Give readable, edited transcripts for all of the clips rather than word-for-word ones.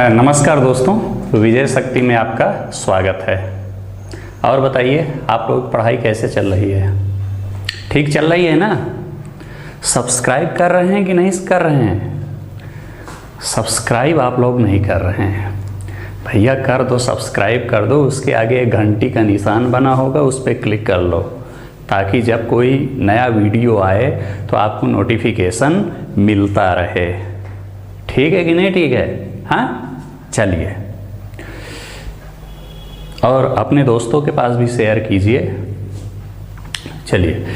नमस्कार दोस्तों, विजय शक्ति में आपका स्वागत है। और बताइए, आप लोग पढ़ाई कैसे चल रही है? ठीक चल रही है ना? सब्सक्राइब कर रहे हैं कि नहीं कर रहे हैं? सब्सक्राइब आप लोग नहीं कर रहे हैं भैया, कर दो, सब्सक्राइब कर दो। उसके आगे एक घंटी का निशान बना होगा, उस पर क्लिक कर लो ताकि जब कोई नया वीडियो आए तो आपको नोटिफिकेशन मिलता रहे। ठीक है कि नहीं? ठीक है। हाँ, चलिए, और अपने दोस्तों के पास भी शेयर कीजिए। चलिए,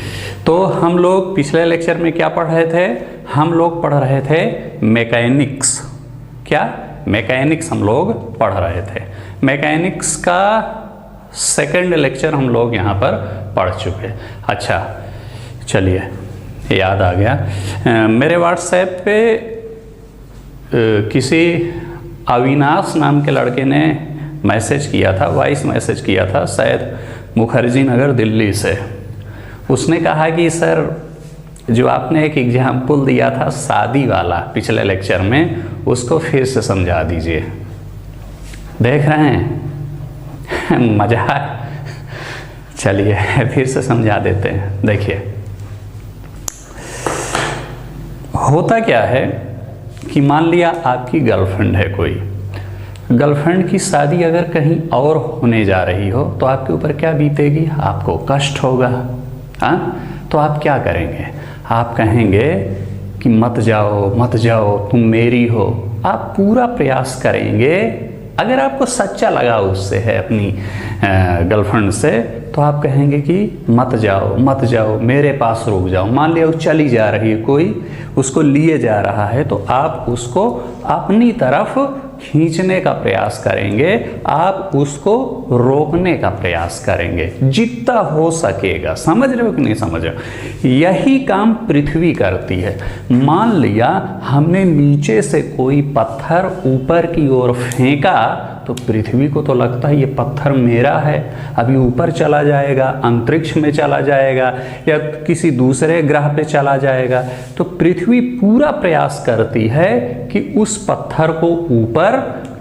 तो हम लोग पिछले लेक्चर में क्या पढ़ रहे थे? हम लोग पढ़ रहे थे मैकेनिक्स। क्या? मैकेनिक्स हम लोग पढ़ रहे थे। मैकेनिक्स का सेकंड लेक्चर हम लोग यहाँ पर पढ़ चुके। अच्छा, चलिए, याद आ गया। मेरे व्हाट्सएप पे किसी अविनाश नाम के लड़के ने मैसेज किया था, वॉइस मैसेज किया था, शायद मुखर्जी नगर दिल्ली से। उसने कहा कि सर, जो आपने एक एग्जाम्पल दिया था शादी वाला पिछले लेक्चर में, उसको फिर से समझा दीजिए। देख रहे हैं मजाक? चलिए फिर से समझा देते हैं। देखिए, होता क्या है कि मान लिया आपकी गर्लफ्रेंड है, कोई गर्लफ्रेंड की शादी अगर कहीं और होने जा रही हो तो आपके ऊपर क्या बीतेगी? आपको कष्ट होगा। हाँ, तो आप क्या करेंगे? आप कहेंगे कि मत जाओ मत जाओ, तुम मेरी हो। आप पूरा प्रयास करेंगे। अगर आपको सच्चा लगा उससे है, अपनी गर्लफ्रेंड से, तो आप कहेंगे कि मत जाओ मत जाओ, मेरे पास रुक जाओ। मान लिया वो चली जा रही है, कोई उसको लिए जा रहा है, तो आप उसको अपनी तरफ खींचने का प्रयास करेंगे, आप उसको रोकने का प्रयास करेंगे जितना हो सकेगा। समझ रहे हो कि नहीं समझ रहे हो? यही काम पृथ्वी करती है। मान लिया हमने नीचे से कोई पत्थर ऊपर की ओर फेंका, तो पृथ्वी को तो लगता है ये पत्थर मेरा है, अभी ऊपर चला जाएगा, अंतरिक्ष में चला जाएगा या किसी दूसरे ग्रह पे चला जाएगा। तो पृथ्वी पूरा प्रयास करती है कि उस पत्थर को ऊपर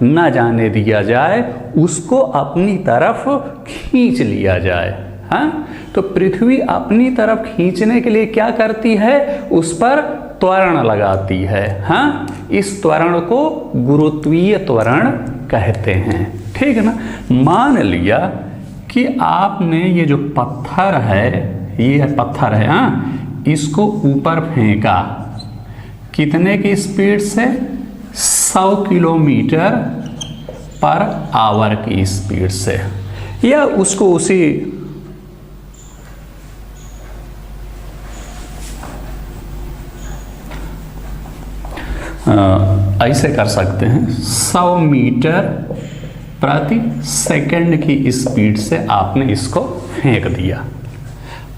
न जाने दिया जाए, उसको अपनी तरफ खींच लिया जाए। हाँ, तो पृथ्वी अपनी तरफ खींचने के लिए क्या करती है? उस पर त्वरण लगाती है। हाँ, इस त्वरण को गुरुत्वीय त्वरण कहते हैं। ठीक है ना? मान लिया कि आपने ये जो पत्थर है, ये पत्थर है, हाँ, इसको ऊपर फेंका। कितने की स्पीड से? 100 किलोमीटर पर आवर की स्पीड से, या उसको उसी ऐसे कर सकते हैं, 100 मीटर प्रति सेकंड की स्पीड से आपने इसको फेंक दिया।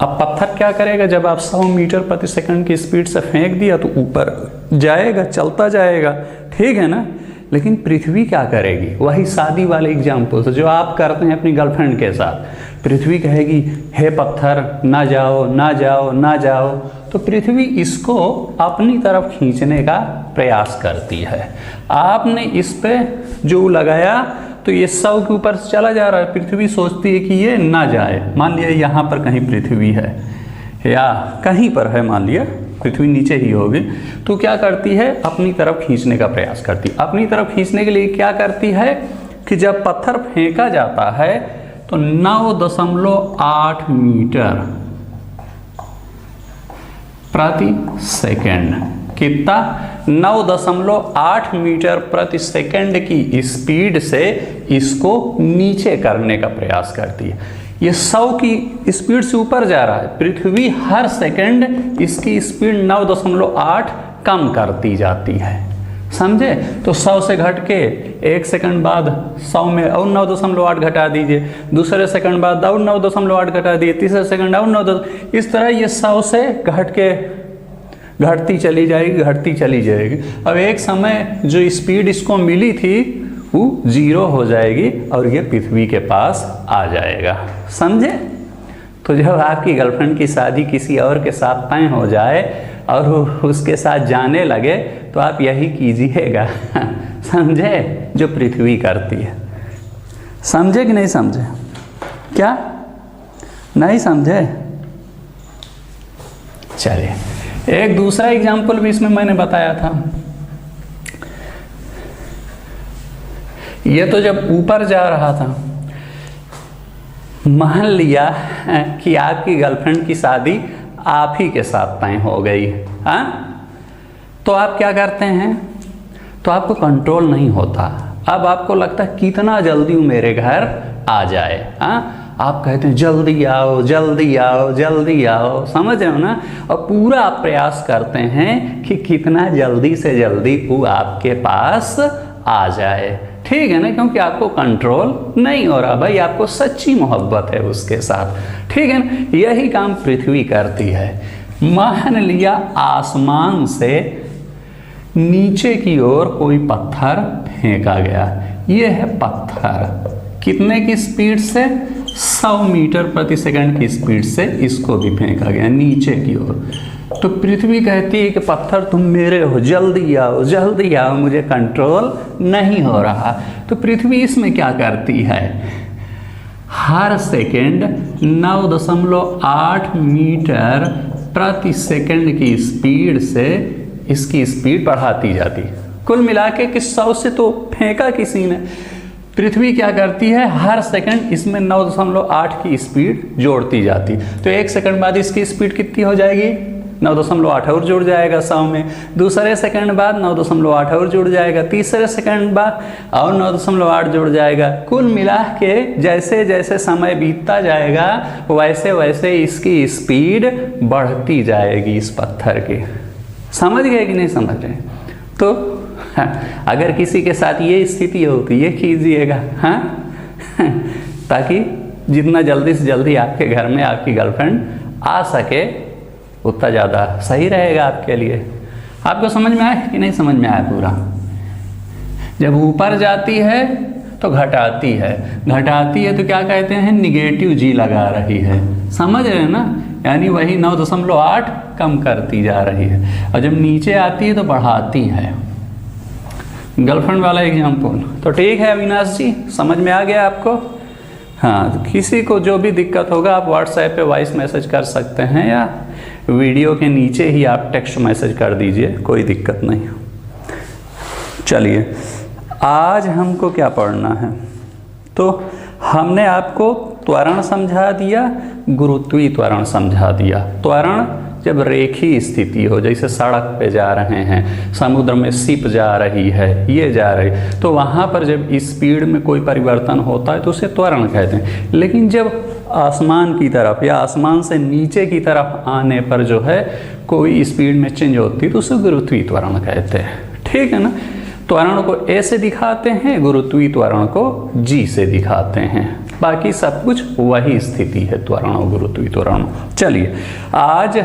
अब पत्थर क्या करेगा? जब आप 100 मीटर प्रति सेकंड की स्पीड से फेंक दिया तो ऊपर जाएगा, चलता जाएगा। ठीक है ना? लेकिन पृथ्वी क्या करेगी? वही शादी वाले एग्जाम्पल से जो आप करते हैं अपनी गर्लफ्रेंड के साथ। पृथ्वी कहेगी, हे पत्थर, ना जाओ ना जाओ ना जाओ। तो पृथ्वी इसको अपनी तरफ खींचने का प्रयास करती है। आपने इस पे जो लगाया तो ये 100 के ऊपर से चला जा रहा है। पृथ्वी सोचती है कि ये ना जाए। मान लिया यहाँ पर कहीं पृथ्वी है या कहीं पर है, मान लिया पृथ्वी नीचे ही होगी, तो क्या करती है? अपनी तरफ खींचने का प्रयास करती है। अपनी तरफ खींचने के लिए क्या करती है कि जब पत्थर फेंका जाता है तो 9.8 मीटर प्रति सेकंड, कितना? 9.8 मीटर प्रति सेकंड की स्पीड से इसको नीचे करने का प्रयास करती है। ये 100 की स्पीड से ऊपर जा रहा है, पृथ्वी हर सेकंड इसकी स्पीड 9.8 कम करती जाती है। समझे? तो 100 से घट के एक सेकंड बाद 100 में और 9.8 घटा दीजिए, दूसरे सेकंड बाद और 9.8 घटा दीजिए, तीसरे सेकंड और 9, इस तरह ये 100 से घट के घटती चली जाएगी, घटती चली जाएगी। अब एक समय जो स्पीड इसको मिली थी वो 0 हो जाएगी और ये पृथ्वी के पास आ जाएगा। समझे? तो जब आपकी गर्लफ्रेंड की शादी किसी और के साथ तय हो जाए और उसके साथ जाने लगे तो आप यही कीजिएगा, समझे? जो पृथ्वी करती है। समझे कि नहीं समझे? क्या नहीं समझे? चलिए एक दूसरा एग्जाम्पल भी इसमें मैंने बताया था। ये तो जब ऊपर जा रहा था, मान लिया कि आपकी गर्लफ्रेंड की शादी आप ही के साथ तय हो गई, हाँ, तो आप क्या करते हैं? तो आपको कंट्रोल नहीं होता। अब आपको लगता है कितना जल्दी वो मेरे घर आ जाए, हाँ, आप कहते हैं जल्दी आओ जल्दी आओ जल्दी आओ, समझ रहे हो ना? और पूरा आप प्रयास करते हैं कि कितना जल्दी से जल्दी वो आपके पास आ जाए, ठीक है ना? क्योंकि आपको कंट्रोल नहीं हो रहा, भाई आपको सच्ची मोहब्बत है उसके साथ, ठीक है ना? यही काम पृथ्वी करती है। मान लिया आसमान से नीचे की ओर कोई पत्थर फेंका गया, ये है पत्थर, कितने की स्पीड से? 100 मीटर प्रति सेकंड की स्पीड से इसको भी फेंका गया नीचे की ओर। तो पृथ्वी कहती है कि पत्थर तुम मेरे हो, जल्दी आओ, मुझे कंट्रोल नहीं हो रहा। तो पृथ्वी इसमें क्या करती है? हर सेकंड 9.8 मीटर प्रति सेकंड की स्पीड से इसकी स्पीड बढ़ाती जाती। कुल मिला के कि 100 से तो फेंका किसी ने, पृथ्वी क्या करती है? हर सेकंड इसमें 9.8 की स्पीड जोड़ती जाती। तो एक सेकंड बाद इसकी स्पीड कितनी हो जाएगी? 9.8 और जुड़ जाएगा 100 में, दूसरे सेकंड बाद 9.8 और जुड़ जाएगा, तीसरे सेकंड बाद और 9.8 जुड़ जाएगा। कुल मिला के जैसे जैसे समय बीतता जाएगा वैसे वैसे इसकी स्पीड बढ़ती जाएगी इस पत्थर की। समझ गए कि नहीं समझ रहे? तो अगर किसी के साथ ये स्थिति हो तो ये कीजिएगा, हाँ, ताकि जितना जल्दी से जल्दी आपके घर में आपकी गर्लफ्रेंड आ सके उतना ज़्यादा सही रहेगा आपके लिए। आपको समझ में आया कि नहीं समझ में आया पूरा? जब ऊपर जाती है तो घटाती है तो क्या कहते हैं? निगेटिव जी लगा रही है, समझ रहे हैं ना? यानी वही 9.8 कम करती जा रही है, और जब नीचे आती है तो बढ़ाती है। गर्लफ्रेंड वाला एग्जाम्पल तो ठीक है अविनाश जी, समझ में आ गया आपको? हाँ, किसी को जो भी दिक्कत होगा आप व्हाट्सएप पे वॉइस मैसेज कर सकते हैं, या वीडियो के नीचे ही आप टेक्स्ट मैसेज कर दीजिए, कोई दिक्कत नहीं। चलिए आज हमको क्या पढ़ना है? तो हमने आपको त्वरण समझा दिया, गुरुत्वीय त्वरण समझा दिया। त्वरण जब रेखीय स्थिति हो, जैसे सड़क पे जा रहे हैं, समुद्र में शिप जा रही है, ये जा रही, तो वहाँ पर जब स्पीड में कोई परिवर्तन होता है तो उसे त्वरण कहते हैं। लेकिन जब आसमान की तरफ या आसमान से नीचे की तरफ आने पर जो है कोई स्पीड में चेंज होती है तो उसे गुरुत्वीय त्वरण कहते हैं, ठीक है ना? त्वरण को ए से दिखाते हैं, गुरुत्वीय त्वरण को जी से दिखाते हैं, बाकी सब कुछ वही स्थिति है त्वरण और गुरुत्वीय त्वरण। चलिए आज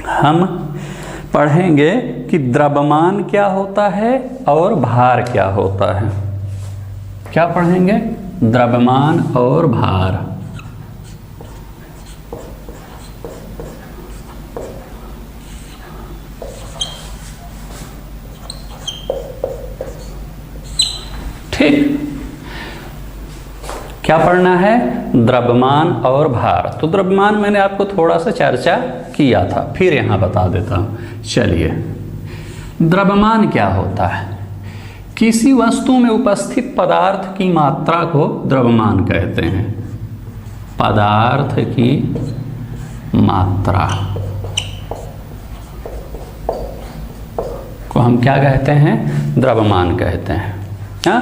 हम पढ़ेंगे कि द्रव्यमान क्या होता है और भार क्या होता है। क्या पढ़ेंगे? द्रव्यमान और भार। ठीक, क्या पढ़ना है? द्रव्यमान और भार। तो द्रव्यमान मैंने आपको थोड़ा सा चर्चा किया था, फिर यहाँ बता देता हूँ। चलिए, द्रव्यमान क्या होता है? किसी वस्तु में उपस्थित पदार्थ की मात्रा को द्रव्यमान कहते हैं। पदार्थ की मात्रा को हम क्या कहते हैं? द्रव्यमान कहते हैं। हाँ,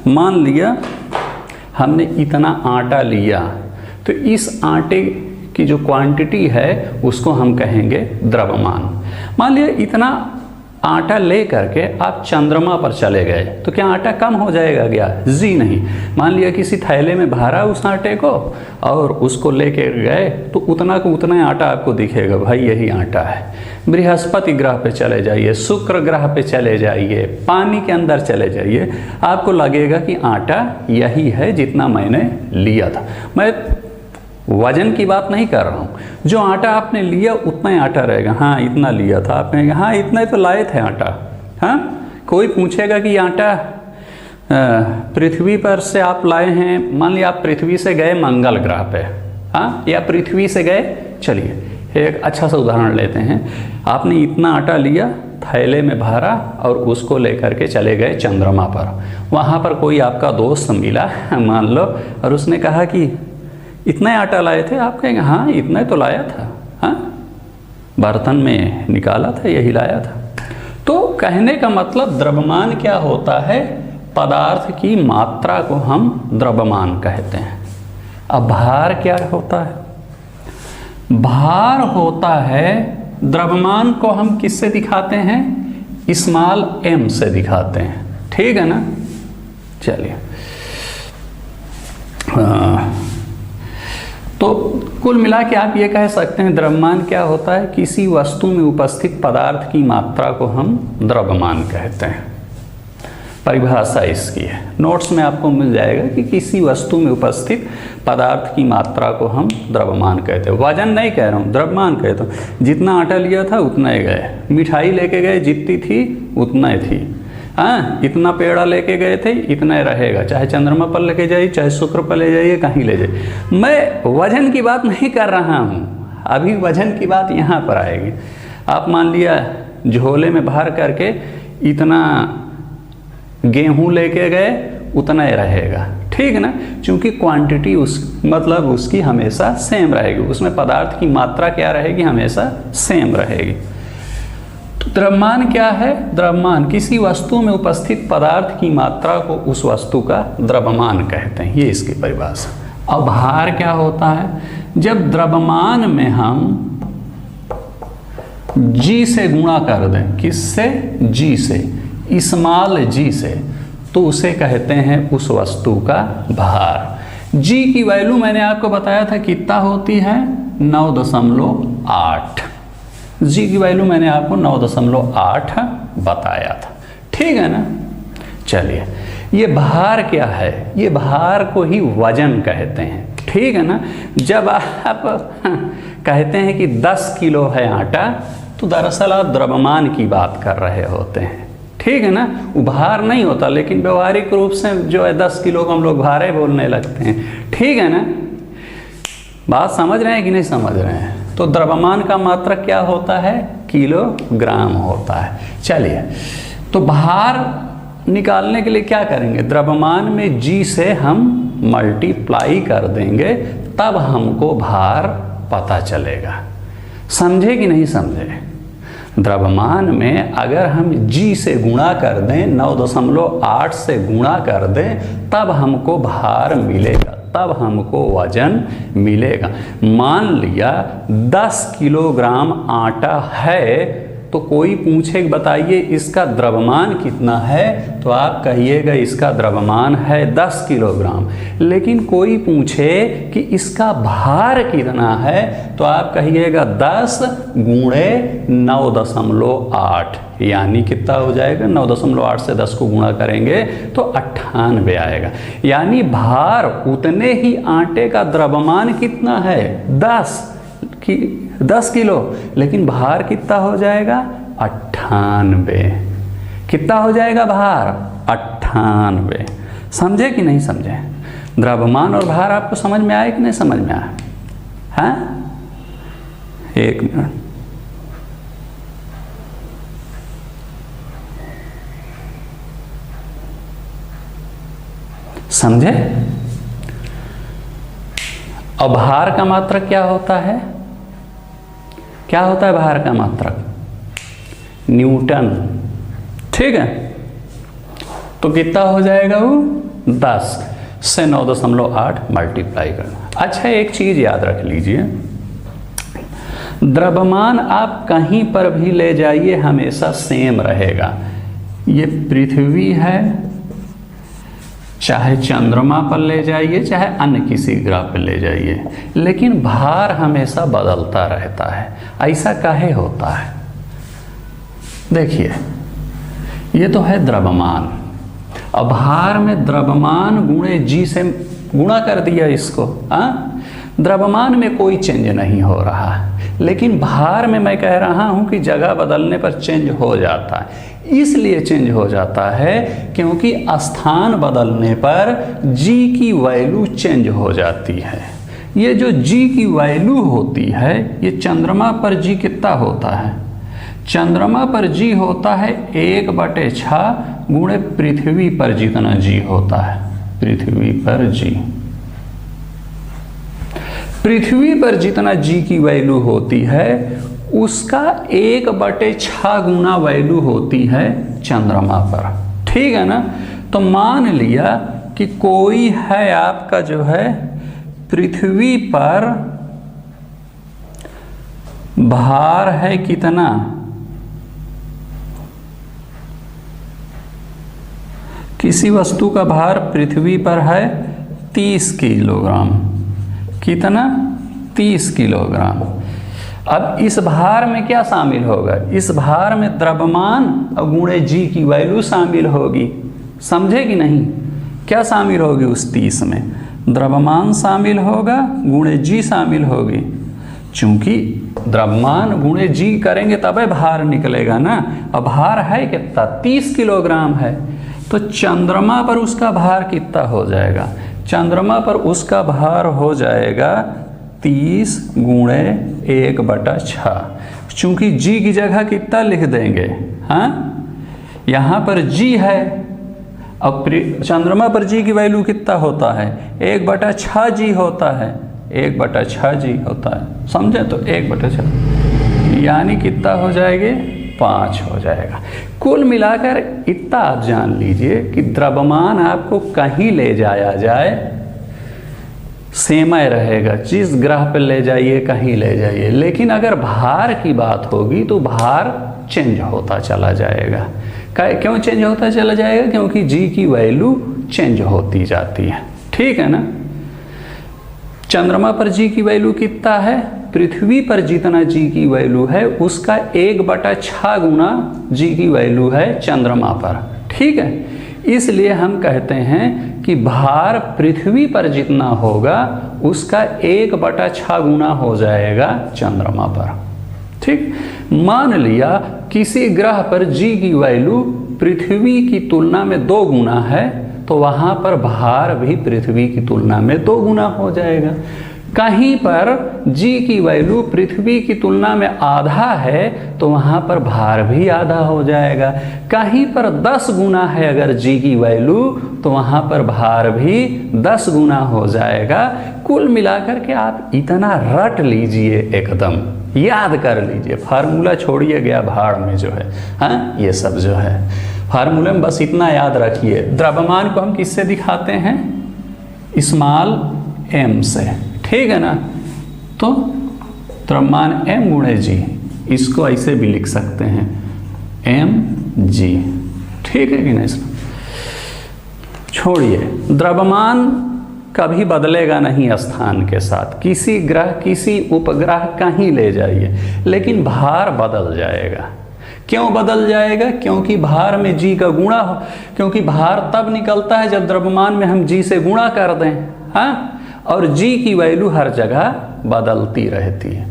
मान लिया हमने इतना आटा लिया, तो इस आटे की जो क्वांटिटी है उसको हम कहेंगे द्रव्यमान। मान लिया इतना आटा ले करके आप चंद्रमा पर चले गए, तो क्या आटा कम हो जाएगा क्या? जी नहीं। मान लिया किसी थैले में भरा उस आटे को और उसको लेके गए, तो उतना को उतना आटा आपको दिखेगा, भाई यही आटा है। बृहस्पति ग्रह पे चले जाइए, शुक्र ग्रह पे चले जाइए, पानी के अंदर चले जाइए, आपको लगेगा कि आटा यही है जितना मैंने लिया था। मैं वजन की बात नहीं कर रहा हूँ, जो आटा आपने लिया उतना ही आटा रहेगा। हाँ इतना लिया था आपने, हाँ इतना ही तो लाए थे आटा, हाँ कोई पूछेगा कि आटा पृथ्वी पर से आप लाए हैं, मान लिया आप पृथ्वी से गए मंगल ग्रह पे, हाँ, या पृथ्वी से गए, चलिए एक अच्छा सा उदाहरण लेते हैं, आपने इतना आटा लिया, थैले में भरा और उसको लेकर के चले गए चंद्रमा पर। वहाँ पर कोई आपका दोस्त मिला मान लो, और उसने कहा कि इतना आटा लाए थे, आप कहेंगे हाँ इतना तो लाया था, हाँ बर्तन में निकाला था, यही लाया था। तो कहने का मतलब द्रव्यमान क्या होता है, पदार्थ की मात्रा को हम द्रव्यमान कहते हैं। अब भार क्या होता है, भार होता है, द्रव्यमान को हम किससे दिखाते हैं, स्मॉल m से दिखाते हैं, ठीक है ना। चलिए तो कुल मिला के आप ये कह सकते हैं द्रव्यमान क्या होता है, किसी वस्तु में उपस्थित पदार्थ की मात्रा को हम द्रव्यमान कहते हैं। परिभाषा इसकी है, नोट्स में आपको मिल जाएगा कि किसी वस्तु में उपस्थित पदार्थ की मात्रा को हम द्रव्यमान कहते हैं। वजन नहीं कह रहा हूँ, द्रव्यमान कहता हूँ। जितना आटा लिया था उतना ही गए, मिठाई लेके गए जितनी थी उतना ही थी, हाँ इतना पेड़ा लेके गए थे इतना ही रहेगा, चाहे चंद्रमा पर लेके जाइए, चाहे शुक्र पर ले जाइए, कहीं ले जाइए। मैं वजन की बात नहीं कर रहा हूँ, अभी वजन की बात यहाँ पर आएगी। आप मान लिया झोले में भर करके इतना गेहूं लेके गए, उतना ही रहेगा, ठीक है ना, क्योंकि क्वांटिटी मतलब उसकी हमेशा सेम रहेगी, उसमें पदार्थ की मात्रा क्या रहेगी, हमेशा सेम रहेगी। तो द्रव्यमान क्या है, द्रव्यमान किसी वस्तु में उपस्थित पदार्थ की मात्रा को उस वस्तु का द्रव्यमान कहते हैं, ये इसकी परिभाषा। अब भार क्या होता है, जब द्रव्यमान में हम g से गुणा कर दें, किससे, g से, स्मॉल g से, तो उसे कहते हैं उस वस्तु का भार। g की वैल्यू मैंने आपको बताया था कितना होती है, 9.8। g की वैल्यू मैंने आपको 9.8 बताया था, ठीक है ना। चलिए ये भार क्या है, ये भार को ही वजन कहते हैं, ठीक है ना। जब आप कहते हैं कि 10 किलो है आटा, तो दरअसल आप द्रव्यमान की बात कर रहे होते हैं, ठीक है ना, वो भार नहीं होता, लेकिन व्यवहारिक रूप से जो है 10 किलो को हम लोग भारे बोलने लगते हैं, ठीक है ना। बात समझ रहे हैं कि नहीं समझ रहे हैं। तो द्रव्यमान का मात्रक क्या होता है, किलोग्राम होता है। चलिए तो भार निकालने के लिए क्या करेंगे, द्रव्यमान में g से हम मल्टीप्लाई कर देंगे, तब हमको भार पता चलेगा। समझे कि नहीं समझे। द्रव्यमान में अगर हम g से गुणा कर दें, 9.8 से गुणा कर दें, तब हमको भार मिलेगा, तब हमको वजन मिलेगा। मान लिया 10 किलोग्राम आटा है, तो कोई पूछे बताइए इसका द्रव्यमान कितना है, तो आप कहिएगा इसका द्रव्यमान है 10 किलोग्राम। लेकिन कोई पूछे कि इसका भार कितना है, तो आप कहिएगा 10 गुणे 9.8, यानी कितना हो जाएगा, 9.8 से 10 को गुणा करेंगे तो 98 आएगा। यानी भार उतने ही आटे का द्रव्यमान कितना है, 10 किलो, लेकिन भार कितना हो जाएगा, 98। कितना हो जाएगा भार, 98। समझे कि नहीं समझे। द्रव्यमान और भार आपको समझ में आया कि नहीं समझ में आया, हाँ। एक मिनट, समझे। अब भार का मात्रक क्या होता है, क्या होता है भार का मात्रक, न्यूटन, ठीक है। तो कितना हो जाएगा वो, 10 से 9.8 मल्टीप्लाई करना। अच्छा एक चीज याद रख लीजिए, द्रव्यमान आप कहीं पर भी ले जाइए हमेशा सेम रहेगा। ये पृथ्वी है, चाहे चंद्रमा पर ले जाइए, चाहे अन्य किसी ग्रह पर ले जाइए, लेकिन भार हमेशा बदलता रहता है। ऐसा काहे होता है, देखिए ये तो है द्रव्यमान। अब भार में द्रव्यमान गुणे g से गुणा कर दिया इसको, हाँ। द्रव्यमान में कोई चेंज नहीं हो रहा है, लेकिन भार में मैं कह रहा हूं कि जगह बदलने पर चेंज हो जाता है। इसलिए चेंज हो जाता है क्योंकि स्थान बदलने पर g की वैल्यू चेंज हो जाती है। ये जो g की वैल्यू होती है, ये चंद्रमा पर g कितना होता है? चंद्रमा पर g होता है 1/6 गुणे पृथ्वी पर जितना g होता है। पृथ्वी पर g, पृथ्वी पर जितना g की वैल्यू होती है उसका 1/6 गुना वैल्यू होती है चंद्रमा पर। ठीक है ना? तो मान लिया कि कोई है आपका जो है पृथ्वी पर भार है कितना? किसी वस्तु का भार पृथ्वी पर है 30 किलोग्राम। कितना? 30 किलोग्राम। अब इस भार में क्या शामिल होगा? इस भार में द्रव्यमान और गुणे g की वैल्यू शामिल होगी। समझे कि नहीं? क्या शामिल होगी उस 30 में? द्रव्यमान शामिल होगा, गुणे g शामिल होगी। चूंकि द्रव्यमान गुणे g करेंगे तब भार निकलेगा ना। अब भार है कितना? 30 किलोग्राम है। तो चंद्रमा पर उसका भार कितना हो जाएगा? चंद्रमा पर उसका भार हो जाएगा 30 गुणे 1/6। चूंकि g की जगह कितना लिख देंगे? हाँ, यहाँ पर g है। अब चंद्रमा पर g की वैल्यू कितना होता है? 1/6 g होता है। 1/6 g होता है। समझे? तो 1/6 यानी कितना हो जाएगा? 5 हो जाएगा। कुल मिलाकर इतना आप जान लीजिए कि द्रव्यमान आपको कहीं ले जाया जाए सेमय रहेगा। जिस ग्रह पर ले जाइए कहीं ले जाइए, लेकिन अगर भार की बात होगी तो भार चेंज होता चला जाएगा। क्यों चेंज होता चला जाएगा? क्योंकि g की वैल्यू चेंज होती जाती है। ठीक है ना? चंद्रमा पर g की वैल्यू कितना है? पृथ्वी पर जितना g की वैल्यू है उसका 1/6 गुना g की वैल्यू है चंद्रमा पर। ठीक है? इसलिए हम कहते हैं कि भार पृथ्वी पर जितना होगा उसका 1/6 गुना हो जाएगा चंद्रमा पर। ठीक? मान लिया किसी ग्रह पर g की वैल्यू पृथ्वी की तुलना में 2 गुना है, तो वहाँ पर भार भी पृथ्वी की तुलना में 2 गुना हो जाएगा। कहीं पर g की वैल्यू पृथ्वी की तुलना में आधा है तो वहाँ पर भार भी आधा हो जाएगा। कहीं पर 10 गुना है अगर g की वैल्यू तो वहाँ पर भार भी 10 गुना हो जाएगा। कुल मिलाकर के आप इतना रट लीजिए, एकदम याद कर लीजिए। फार्मूला छोड़िए गया भाड़ में जो है। हाँ, ये सब जो है फार्मूले में बस इतना याद रखिए। द्रव्यमान को हम किससे दिखाते हैं? स्मॉल m से। ठीक है ना? तो द्रव्यमान m गुणे g, इसको ऐसे भी लिख सकते हैं mg। ठीक है कि नहीं? छोड़िए, द्रव्यमान कभी बदलेगा नहीं स्थान के साथ। किसी ग्रह किसी उपग्रह कहीं ले जाइए, लेकिन भार बदल जाएगा। क्यों बदल जाएगा? क्योंकि भार में g का गुणा हो। क्योंकि भार तब निकलता है जब द्रव्यमान में हम g से गुणा कर दें। हाँ, और g की वैल्यू हर जगह बदलती रहती है।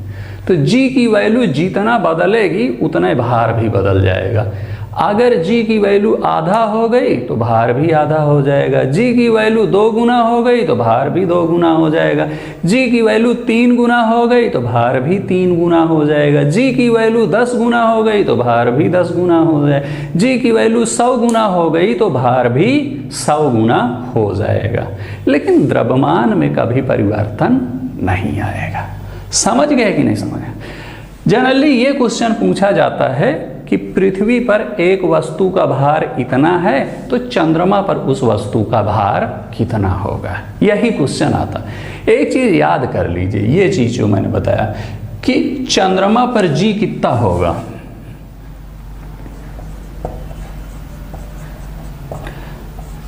तो g की वैल्यू जितना बदलेगी उतना भार भी बदल जाएगा। अगर g की वैल्यू आधा हो गई तो भार भी आधा हो जाएगा। g की वैल्यू 2 गुना हो गई तो भार भी 2 गुना हो जाएगा। g की वैल्यू 3 गुना हो गई तो भार भी 3 गुना हो जाएगा। g की वैल्यू 10 गुना हो गई तो भार भी 10 गुना हो जाएगा। g की वैल्यू 100 गुना हो गई तो भार भी 100 गुना हो जाएगा। लेकिन द्रव्यमान में कभी परिवर्तन नहीं आएगा। समझ गए कि नहीं समझ? जनरली ये क्वेश्चन पूछा जाता है कि पृथ्वी पर एक वस्तु का भार इतना है तो चंद्रमा पर उस वस्तु का भार कितना होगा, यही क्वेश्चन आता। एक चीज याद कर लीजिए, ये चीज जो मैंने बताया कि चंद्रमा पर g कितना होगा।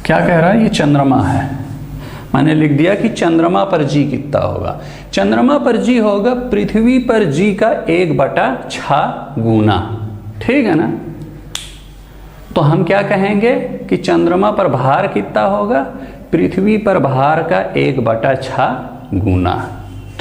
क्या कह रहा है? ये चंद्रमा है, मैंने लिख दिया कि चंद्रमा पर g कितना होगा। चंद्रमा पर g होगा पृथ्वी पर g का 1/6 गुना। ठीक है ना? तो हम क्या कहेंगे कि चंद्रमा पर भार कितना होगा? पृथ्वी पर भार का 1/6 गुना।